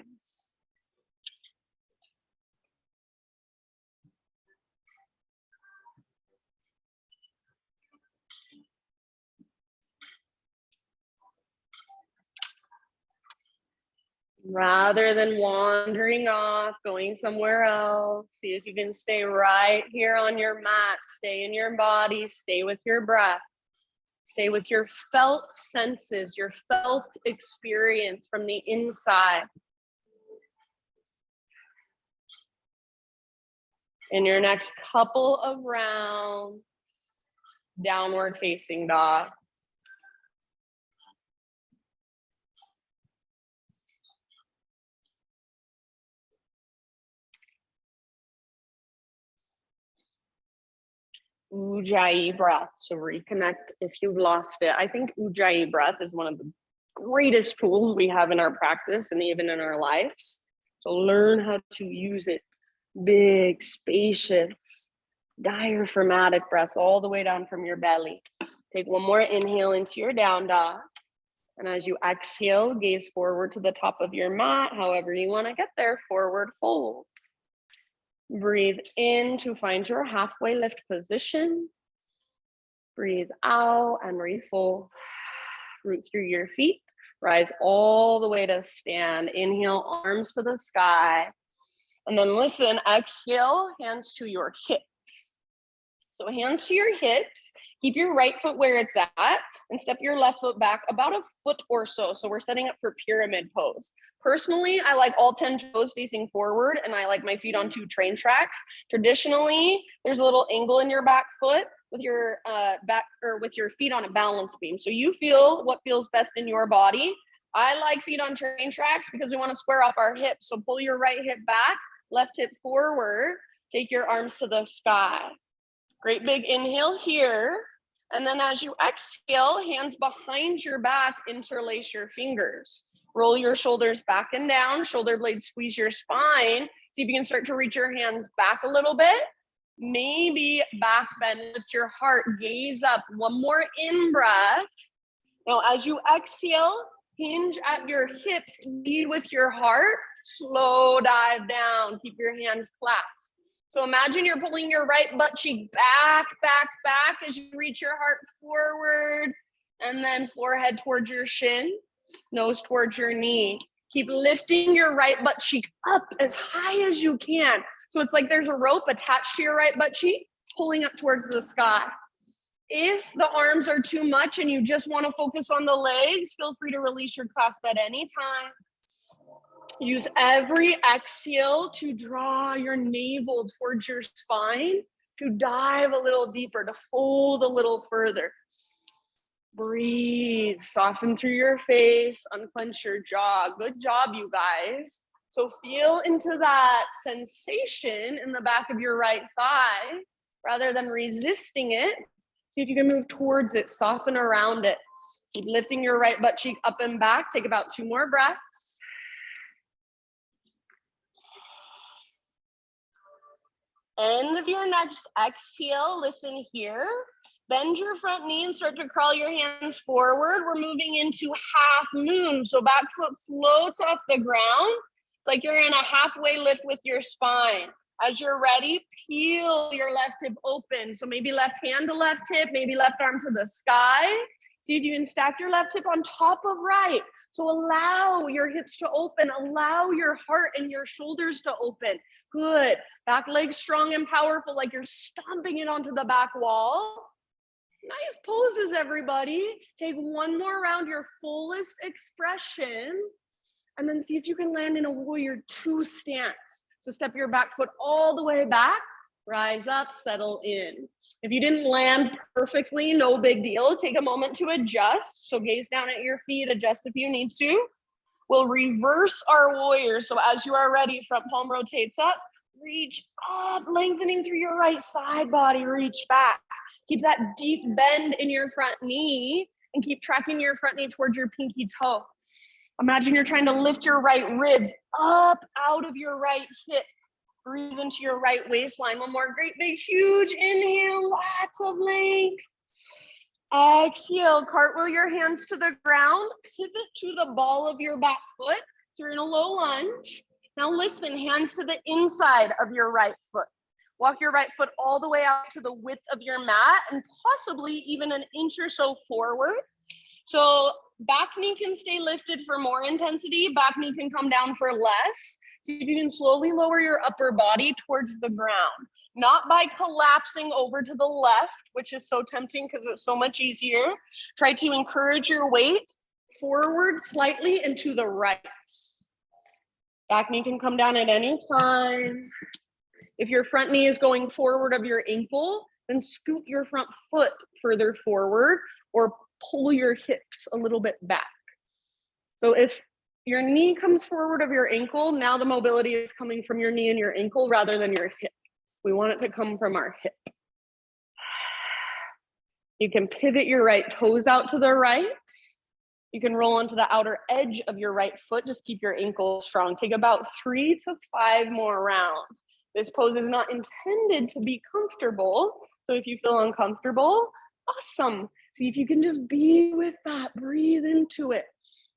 Rather than wandering off, going somewhere else, see if you can stay right here on your mat. Stay in your body, stay with your breath. Stay with your felt senses, your felt experience from the inside. In your next couple of rounds, downward facing dog. Ujjayi breath. So reconnect if you've lost it. I think Ujjayi breath is one of the greatest tools we have in our practice and even in our lives. So learn how to use it. Big, spacious, diaphragmatic breath all the way down from your belly. Take one more inhale into your down dog. And as you exhale, gaze forward to the top of your mat, however you want to get there, forward fold. Breathe in to find your halfway lift position. Breathe out and refold. Roots through your feet. Rise all the way to stand. Inhale, arms to the sky. And then listen, exhale, hands to your hips. So hands to your hips. Keep your right foot where it's at and step your left foot back about a foot or so. So we're setting up for pyramid pose. Personally, I like all 10 toes facing forward and I like my feet on 2 train tracks. Traditionally, there's a little angle in your back foot with your back or with your feet on a balance beam. So you feel what feels best in your body. I like feet on train tracks because we want to square off our hips. So pull your right hip back, left hip forward, take your arms to the sky. Great big inhale here. And then as you exhale, hands behind your back, interlace your fingers. Roll your shoulders back and down, shoulder blades squeeze your spine. See if you can start to reach your hands back a little bit. Maybe back bend, lift your heart, gaze up. One more in breath. Now as you exhale, hinge at your hips, lead with your heart, slow dive down, keep your hands clasped. So imagine you're pulling your right butt cheek back, back, back as you reach your heart forward, and then forehead towards your shin, nose towards your knee. Keep lifting your right butt cheek up as high as you can. So it's like there's a rope attached to your right butt cheek, pulling up towards the sky. If the arms are too much and you just want to focus on the legs, feel free to release your clasp at any time. Use every exhale to draw your navel towards your spine, to dive a little deeper, to fold a little further. Breathe, soften through your face, unclench your jaw. Good job, you guys. So feel into that sensation in the back of your right thigh, rather than resisting it. See if you can move towards it, soften around it. Keep lifting your right butt cheek up and back. Take about 2 more breaths. End of your next exhale, listen here. Bend your front knee and start to crawl your hands forward. We're moving into half moon. So back foot floats off the ground. It's like you're in a halfway lift with your spine. As you're ready, peel your left hip open. So maybe left hand to left hip, maybe left arm to the sky. See if you can stack your left hip on top of right. So allow your hips to open, allow your heart and your shoulders to open. Good. Back leg strong and powerful, like you're stomping it onto the back wall. Nice poses, everybody. Take one more round, your fullest expression, and then see if you can land in a warrior two stance. So step your back foot all the way back, rise up, settle in. If you didn't land perfectly, no big deal. Take a moment to adjust. So gaze down at your feet, adjust if you need to. We'll reverse our warrior. So as you are ready, front palm rotates up, reach up, lengthening through your right side body, reach back. Keep that deep bend in your front knee and keep tracking your front knee towards your pinky toe. Imagine you're trying to lift your right ribs up out of your right hip. Breathe into your right waistline. One more great big huge inhale, lots of length. Exhale, cartwheel your hands to the ground, pivot to the ball of your back foot. So you're in a low lunge. Now listen, hands to the inside of your right foot. Walk your right foot all the way out to the width of your mat and possibly even an inch or so forward. So back knee can stay lifted for more intensity. Back knee can come down for less. See if you can slowly lower your upper body towards the ground, not by collapsing over to the left, which is so tempting because it's so much easier. Try to encourage your weight forward slightly and to the right. Back knee can come down at any time. If your front knee is going forward of your ankle, then scoot your front foot further forward or pull your hips a little bit back. So if your knee comes forward of your ankle, now the mobility is coming from your knee and your ankle rather than your hip. We want it to come from our hip. You can pivot your right toes out to the right. You can roll onto the outer edge of your right foot. Just keep your ankle strong. Take about 3 to 5 more rounds. This pose is not intended to be comfortable. So if you feel uncomfortable, awesome. See if you can just be with that. Breathe into it.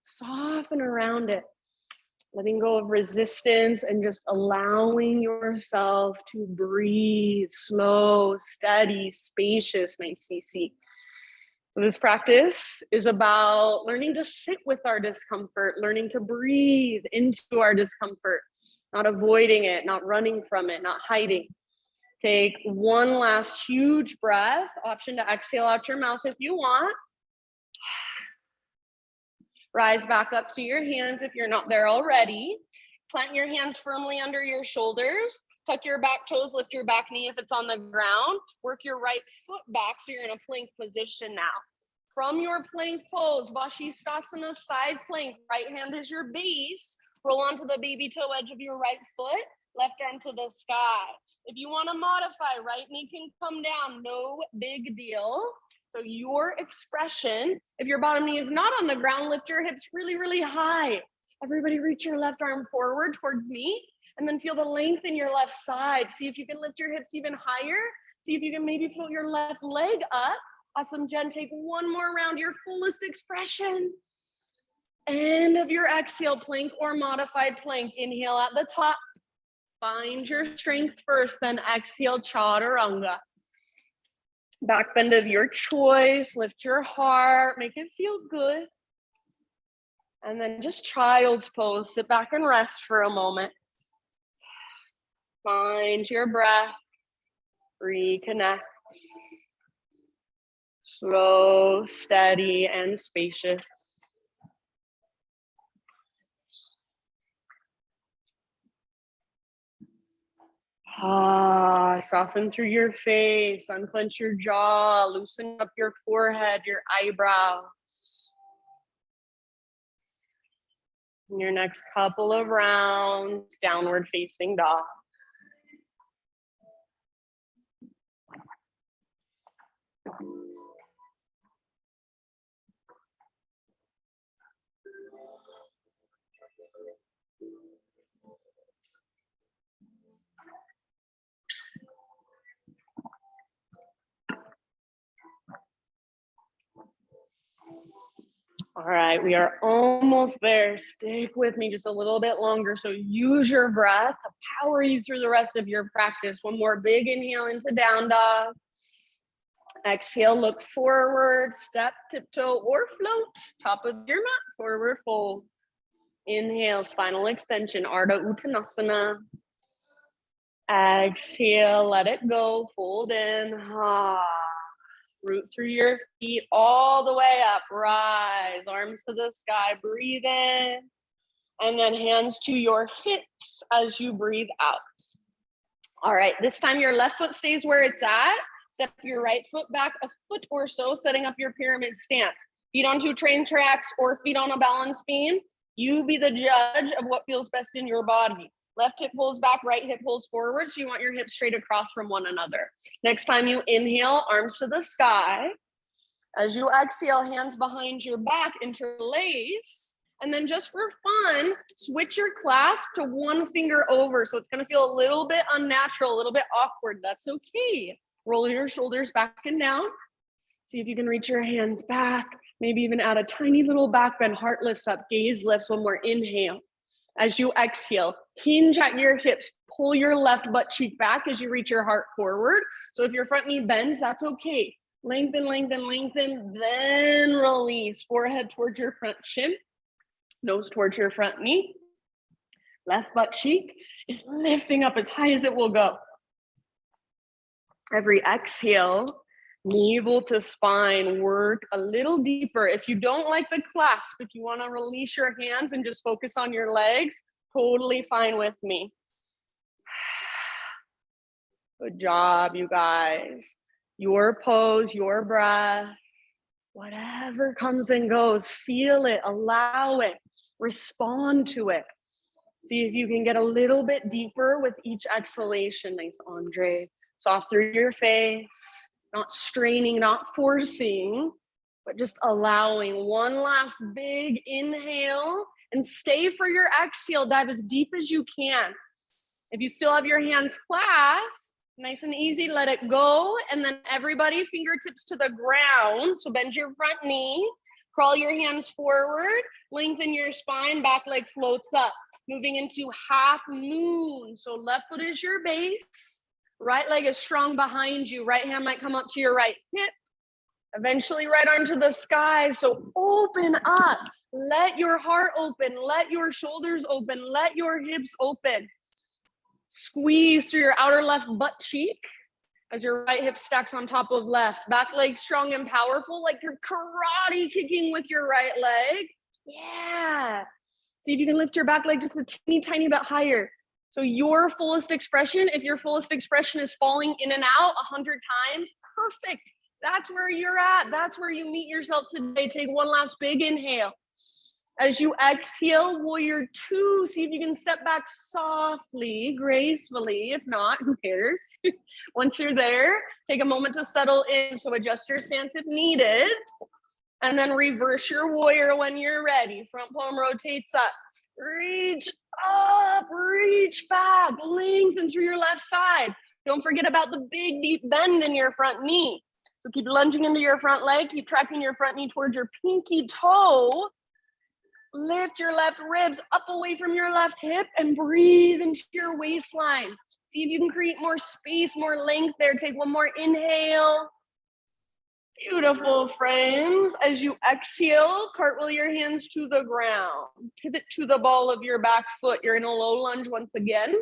Soften around it. Letting go of resistance and just allowing yourself to breathe. Slow, steady, spacious, nice CC. So this practice is about learning to sit with our discomfort, learning to breathe into our discomfort, not avoiding it, not running from it, not hiding. Take one last huge breath. Option to exhale out your mouth if you want. Rise back up to your hands if you're not there already. Plant your hands firmly under your shoulders. Tuck your back toes, lift your back knee if it's on the ground. Work your right foot back so you're in a plank position now. From your plank pose, Vashisthasana side plank, right hand is your base. Roll onto the baby toe edge of your right foot, left arm to the sky. If you want to modify, right knee can come down, no big deal. So your expression, if your bottom knee is not on the ground, lift your hips really, really high. Everybody reach your left arm forward towards me and then feel the length in your left side. See if you can lift your hips even higher. See if you can maybe float your left leg up. Awesome, Jen. Take one more round, your fullest expression. End of your exhale, plank or modified plank. Inhale at the top. Find your strength first, then exhale, chaturanga. Back bend of your choice, lift your heart, make it feel good. And then just child's pose, sit back and rest for a moment. Find your breath, reconnect. Slow, steady, and spacious. Soften through your face, unclench your jaw, loosen up your forehead, your eyebrows. In your next couple of rounds, downward facing dog. All right, we are almost there. Stick with me just a little bit longer. So use your breath to power you through the rest of your practice. One more big inhale into down dog. Exhale, look forward, step, tiptoe, or float. Top of your mat, forward fold. Inhale, spinal extension, Ardha Uttanasana. Exhale, let it go, fold in. Root through your feet all the way up, rise, arms to the sky, breathe in. And then hands to your hips as you breathe out. All right, this time your left foot stays where it's at. Step your right foot back a foot or so, setting up your pyramid stance. Feet onto train tracks or feet on a balance beam. You be the judge of what feels best in your body. Left hip pulls back, right hip pulls forward, so you want your hips straight across from one another. Next time you inhale, arms to the sky. As you exhale, hands behind your back, interlace. And then just for fun, switch your clasp to one finger over. So it's gonna feel a little bit unnatural, a little bit awkward. That's okay. Roll your shoulders back and down. See if you can reach your hands back. Maybe even add a tiny little back bend. Heart lifts up, gaze lifts. One more inhale. As you exhale, hinge at your hips. Pull your left butt cheek back as you reach your heart forward. So if your front knee bends, that's okay. Lengthen, lengthen, lengthen, then release. Forehead towards your front shin. Nose towards your front knee. Left butt cheek is lifting up as high as it will go. Every exhale, navel to spine, work a little deeper. If you don't like the clasp, if you want to release your hands and just focus on your legs, totally fine with me. Good job, you guys. Your pose, your breath, whatever comes and goes, feel it, allow it, respond to it. See if you can get a little bit deeper with each exhalation. Nice, Andre. Soft through your face, not straining, not forcing, but just allowing. One last big inhale and stay for your exhale. Dive as deep as you can. If you still have your hands clasped, nice and easy, let it go. And then everybody, fingertips to the ground. So bend your front knee, crawl your hands forward, lengthen your spine, back leg floats up. Moving into half moon. So left foot is your base. Right leg is strong behind you. Right hand might come up to your right hip. Eventually right arm to the sky. So open up. Let your heart open. Let your shoulders open. Let your hips open. Squeeze through your outer left butt cheek as your right hip stacks on top of left. Back leg strong and powerful, like you're karate kicking with your right leg. Yeah. See if you can lift your back leg just a teeny tiny bit higher. So your fullest expression, if your fullest expression is falling in and out 100 times, perfect. That's where you're at. That's where you meet yourself today. Take one last big inhale. As you exhale, warrior two, see if you can step back softly, gracefully. If not, who cares? Once you're there, take a moment to settle in. So adjust your stance if needed. And then reverse your warrior when you're ready. Front palm rotates up. Reach up, reach back, lengthen through your left side. Don't forget about the big deep bend in your front knee. So keep lunging into your front leg, keep tracking your front knee towards your pinky toe. Lift your left ribs up away from your left hip and breathe into your waistline. See if you can create more space, more length there. Take one more inhale. Beautiful, friends. As you exhale, cartwheel your hands to the ground. Pivot to the ball of your back foot. You're in a low lunge once again.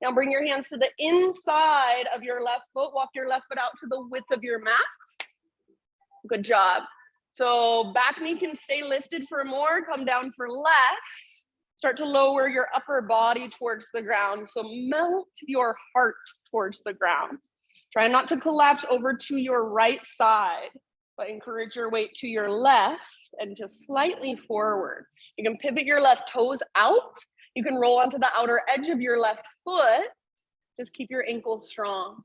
Now bring your hands to the inside of your left foot. Walk your left foot out to the width of your mat. Good job. So back knee can stay lifted for more. Come down for less. Start to lower your upper body towards the ground. So melt your heart towards the ground. Try not to collapse over to your right side, but encourage your weight to your left and just slightly forward. You can pivot your left toes out. You can roll onto the outer edge of your left foot. Just keep your ankles strong.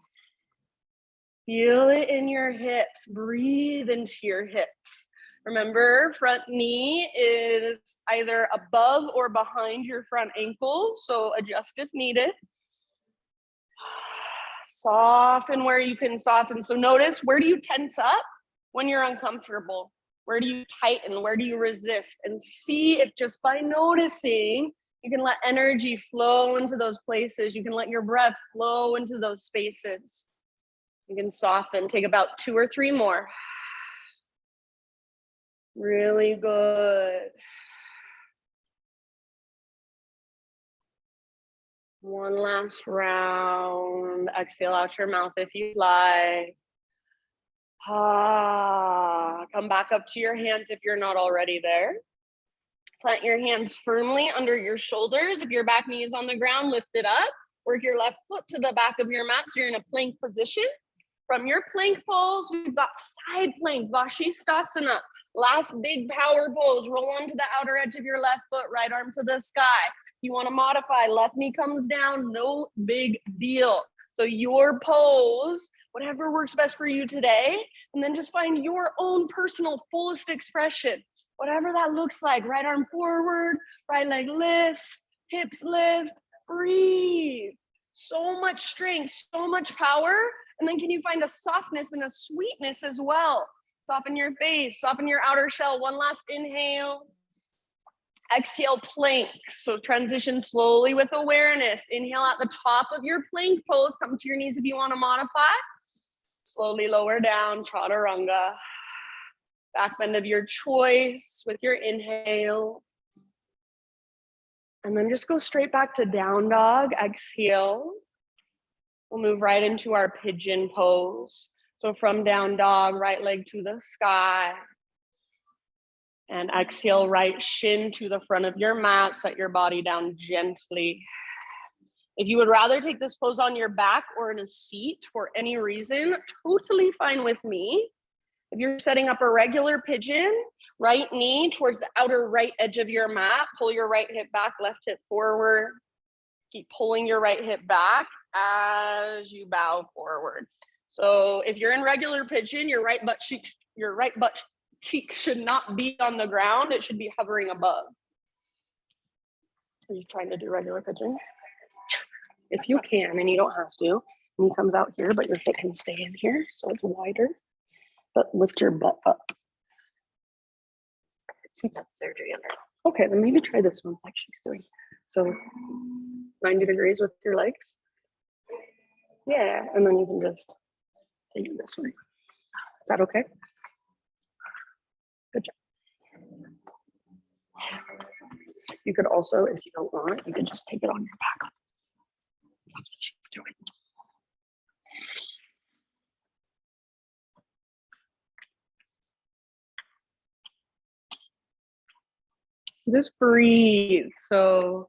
Feel it in your hips. Breathe into your hips. Remember, front knee is either above or behind your front ankle, so adjust if needed. Soften where you can soften. So notice, where do you tense up when you're uncomfortable? Where do you tighten? Where do you resist? And see if just by noticing, you can let energy flow into those places. You can let your breath flow into those spaces. You can soften, take about 2 or 3 more. Really good. One last round. Exhale out your mouth if you like. Come back up to your hands if you're not already there. Plant your hands firmly under your shoulders. If your back knee is on the ground, lift it up. Work your left foot to the back of your mat so you're in a plank position. From your plank pose, we've got side plank, Vashisthasana. Last big power pose. Roll onto the outer edge of your left foot, right arm to the sky. You want to modify, left knee comes down, no big deal. So your pose, whatever works best for you today, and then just find your own personal fullest expression. Whatever that looks like, right arm forward, right leg lifts, hips lift, breathe. So much strength, so much power. And then can you find a softness and a sweetness as well? Soften your face, soften your outer shell. One last inhale. Exhale, plank. So transition slowly with awareness. Inhale at the top of your plank pose. Come to your knees if you want to modify. Slowly lower down, chaturanga. Back bend of your choice with your inhale. And then just go straight back to down dog. Exhale. We'll move right into our pigeon pose. So from down dog, right leg to the sky. And exhale, right shin to the front of your mat. Set your body down gently. If you would rather take this pose on your back or in a seat for any reason, totally fine with me. If you're setting up a regular pigeon, right knee towards the outer right edge of your mat. Pull your right hip back, left hip forward. Keep pulling your right hip back as you bow forward. So if you're in regular pigeon, your right butt cheek should not be on the ground. It should be hovering above. Are you trying to do regular pigeon? If you can, and you don't have to, knee comes out here, but your foot can stay in here, so it's wider. But lift your butt up. Surgery under. Okay, then maybe try this one like she's doing. So 90 degrees with your legs. Yeah, and then you can just take it this way. Is that okay? Good job. You could also, if you don't want it, you could just take it on your back. That's what she's doing. Just breathe. So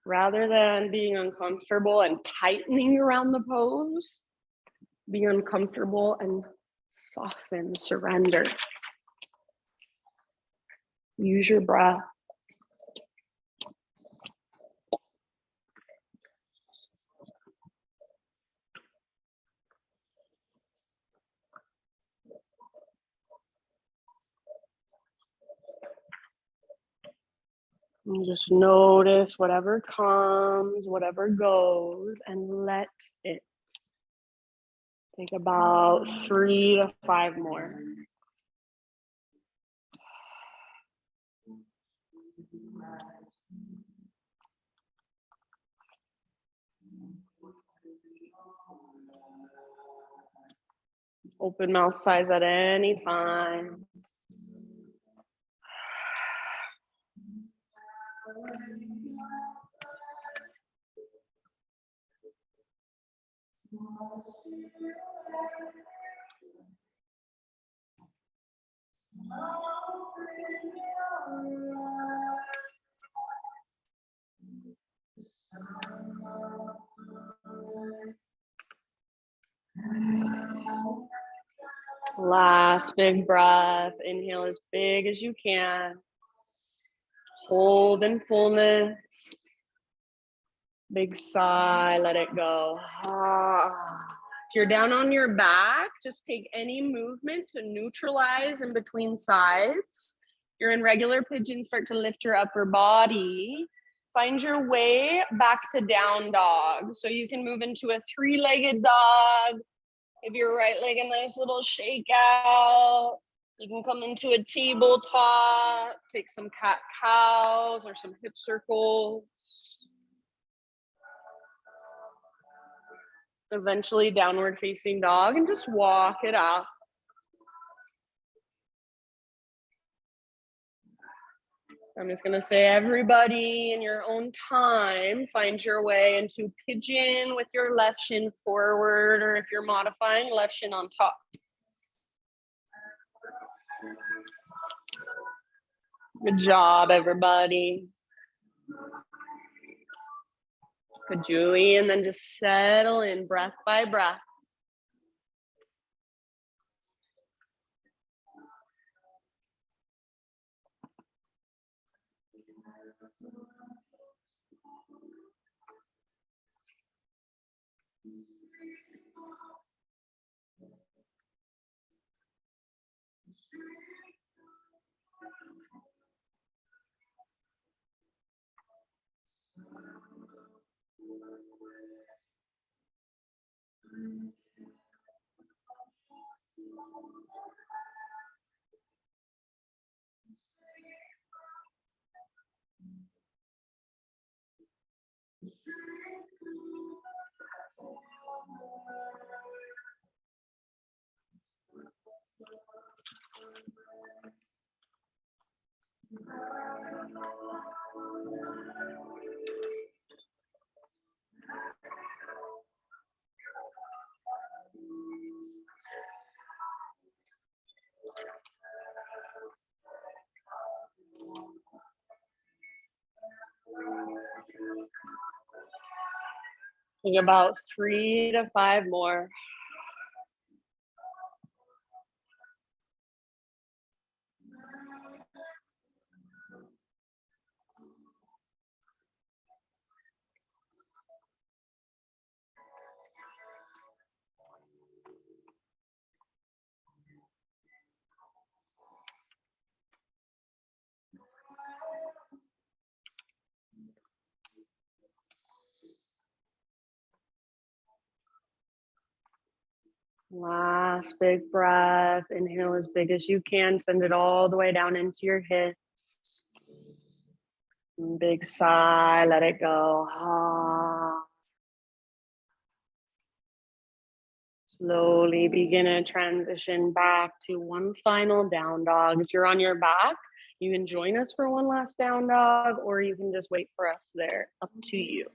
rather than being uncomfortable and tightening around the pose, be uncomfortable and soften, surrender. Use your breath. And just notice whatever comes, whatever goes, and let it. Take about 3 to 5 more. Open mouth size at any time. Last big breath. Inhale as big as you can. Hold in fullness. Big sigh, let it go. If you're down on your back, just take any movement to neutralize in between sides. If you're in regular pigeon, start to lift your upper body. Find your way back to down dog. So you can move into a 3-legged dog. Give your right leg a nice little shake out. You can come into a tabletop, take some cat-cows or some hip circles. Eventually downward facing dog, and just walk it out. I'm just gonna say, everybody in your own time, find your way into pigeon with your left shin forward, or if you're modifying, left shin on top. Good job, everybody. Good, Julie, and then just settle in breath by breath. Take about 3 to 5 more. Last big breath. Inhale as big as you can. Send it all the way down into your hips. Big sigh. Let it go. Slowly begin a transition back to one final down dog. If you're on your back, you can join us for one last down dog, or you can just wait for us there. Up to you.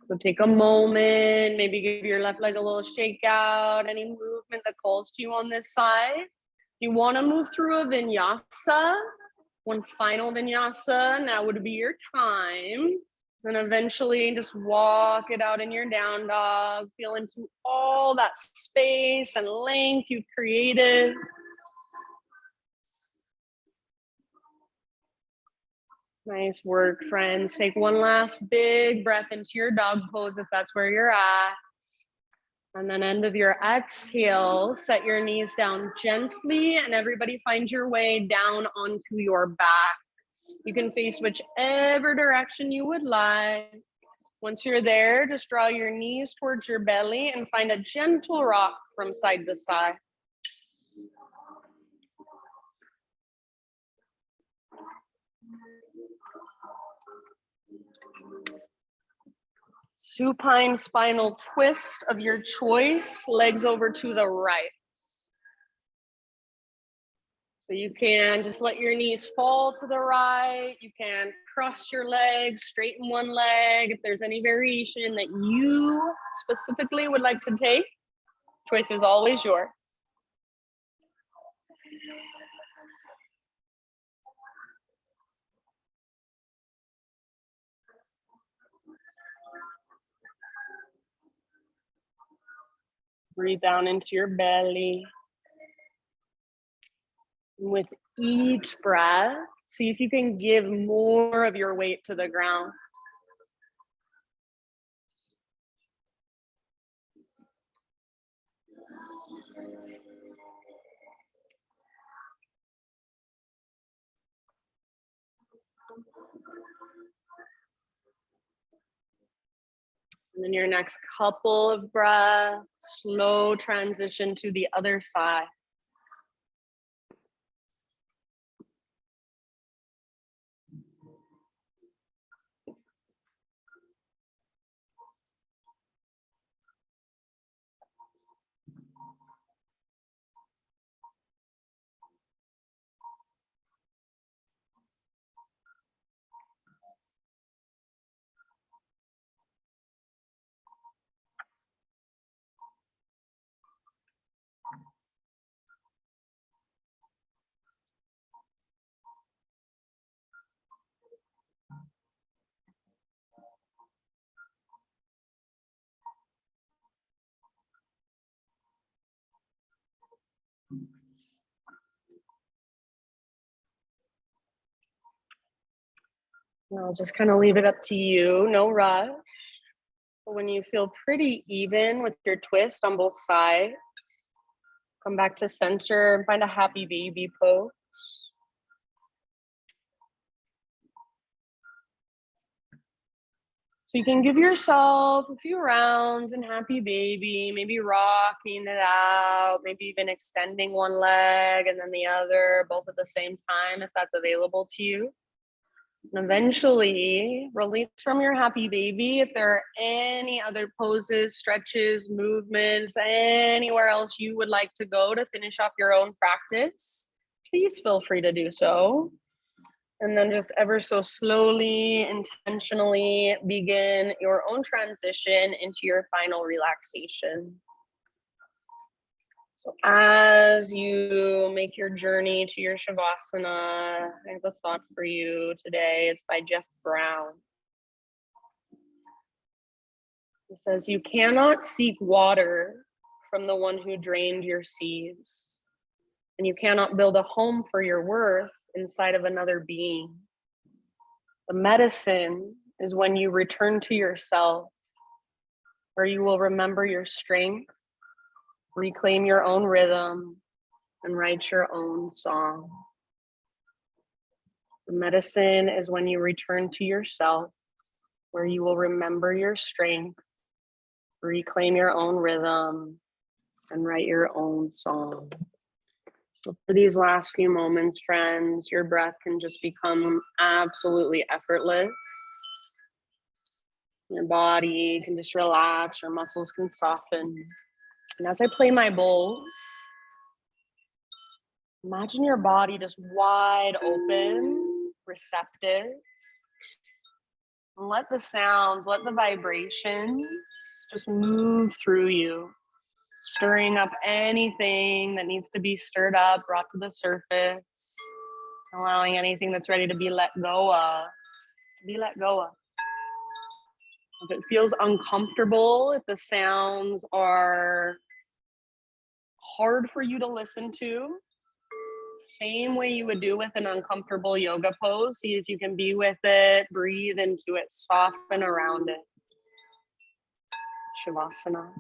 So take a moment, maybe give your left leg a little shake out, any movement that calls to you on this side. If you want to move through a vinyasa, one final vinyasa, now would be your time. And eventually just walk it out in your down dog, feel into all that space and length you've created. Nice work, friends. Take one last big breath into your dog pose if that's where you're at. And then end of your exhale, set your knees down gently, and everybody find your way down onto your back. You can face whichever direction you would like. Once you're there, just draw your knees towards your belly and find a gentle rock from side to side. Supine spinal twist of your choice, legs over to the right. So you can just let your knees fall to the right. You can cross your legs, straighten one leg. If there's any variation that you specifically would like to take, choice is always yours. Breathe down into your belly. With each breath, see if you can give more of your weight to the ground. And then your next couple of breaths, slow transition to the other side. And I'll just kind of leave it up to you, no rush. But when you feel pretty even with your twist on both sides, come back to center and find a happy baby pose. So you can give yourself a few rounds in happy baby, maybe rocking it out, maybe even extending one leg and then the other, both at the same time, if that's available to you. And eventually release from your happy baby. If there are any other poses, stretches, movements, anywhere else you would like to go to finish off your own practice, please feel free to do so. And then just ever so slowly, intentionally begin your own transition into your final relaxation. So as you make your journey to your Shavasana, I have a thought for you today. It's by Jeff Brown. He says, "You cannot seek water from the one who drained your seas, and you cannot build a home for your worth inside of another being. The medicine is when you return to yourself, where you will remember your strength, reclaim your own rhythm, and write your own song. The medicine is when you return to yourself, where you will remember your strength, reclaim your own rhythm, and write your own song." So for these last few moments, friends, your breath can just become absolutely effortless. Your body can just relax, your muscles can soften. And as I play my bowls, imagine your body just wide open, receptive. And let the sounds, let the vibrations just move through you, stirring up anything that needs to be stirred up, brought to the surface, allowing anything that's ready to be let go of, to be let go of. If it feels uncomfortable, if the sounds are hard for you to listen to, same way you would do with an uncomfortable yoga pose. See if you can be with it, breathe into it, soften around it. Shavasana.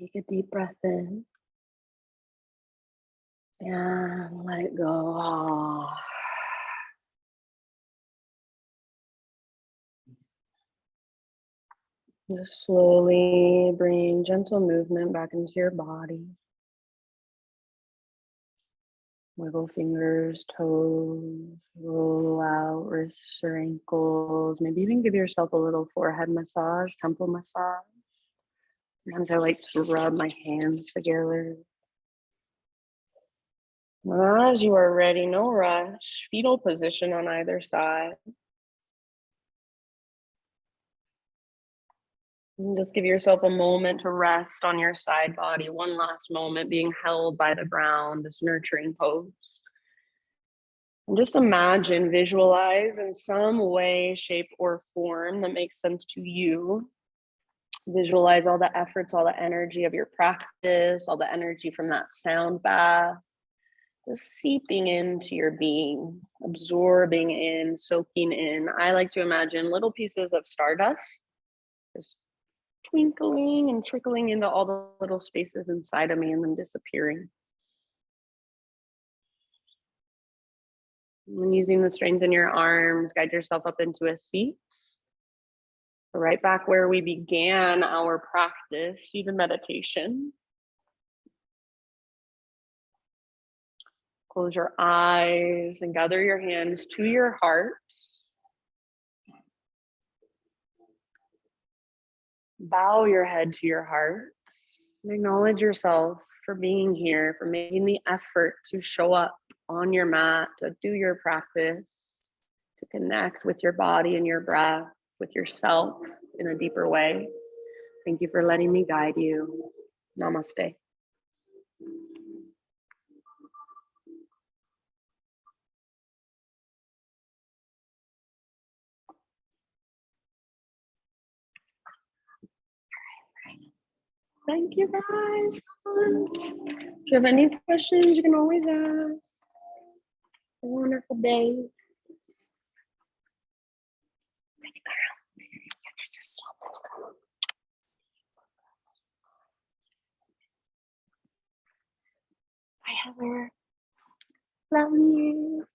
Take a deep breath in and let it go. Just slowly bring gentle movement back into your body. Wiggle fingers, toes, roll out wrists or ankles. Maybe even give yourself a little forehead massage, temple massage. Sometimes I like to rub my hands together. As you are ready, no rush. Fetal position on either side. And just give yourself a moment to rest on your side body. One last moment being held by the ground, this nurturing pose. And just imagine, visualize in some way, shape, or form that makes sense to you. Visualize all the efforts, all the energy of your practice, all the energy from that sound bath, just seeping into your being, absorbing in, soaking in. I like to imagine little pieces of stardust, just twinkling and trickling into all the little spaces inside of me and then disappearing. And using the strength in your arms, guide yourself up into a seat. Right back where we began our practice, see the meditation. Close your eyes and gather your hands to your heart. Bow your head to your heart and acknowledge yourself for being here, for making the effort to show up on your mat, to do your practice, to connect with your body and your breath, with yourself in a deeper way. Thank you for letting me guide you. Namaste. Thank you guys. If you have any questions, you can always ask. Have a wonderful day. Bye, Heather. Love you.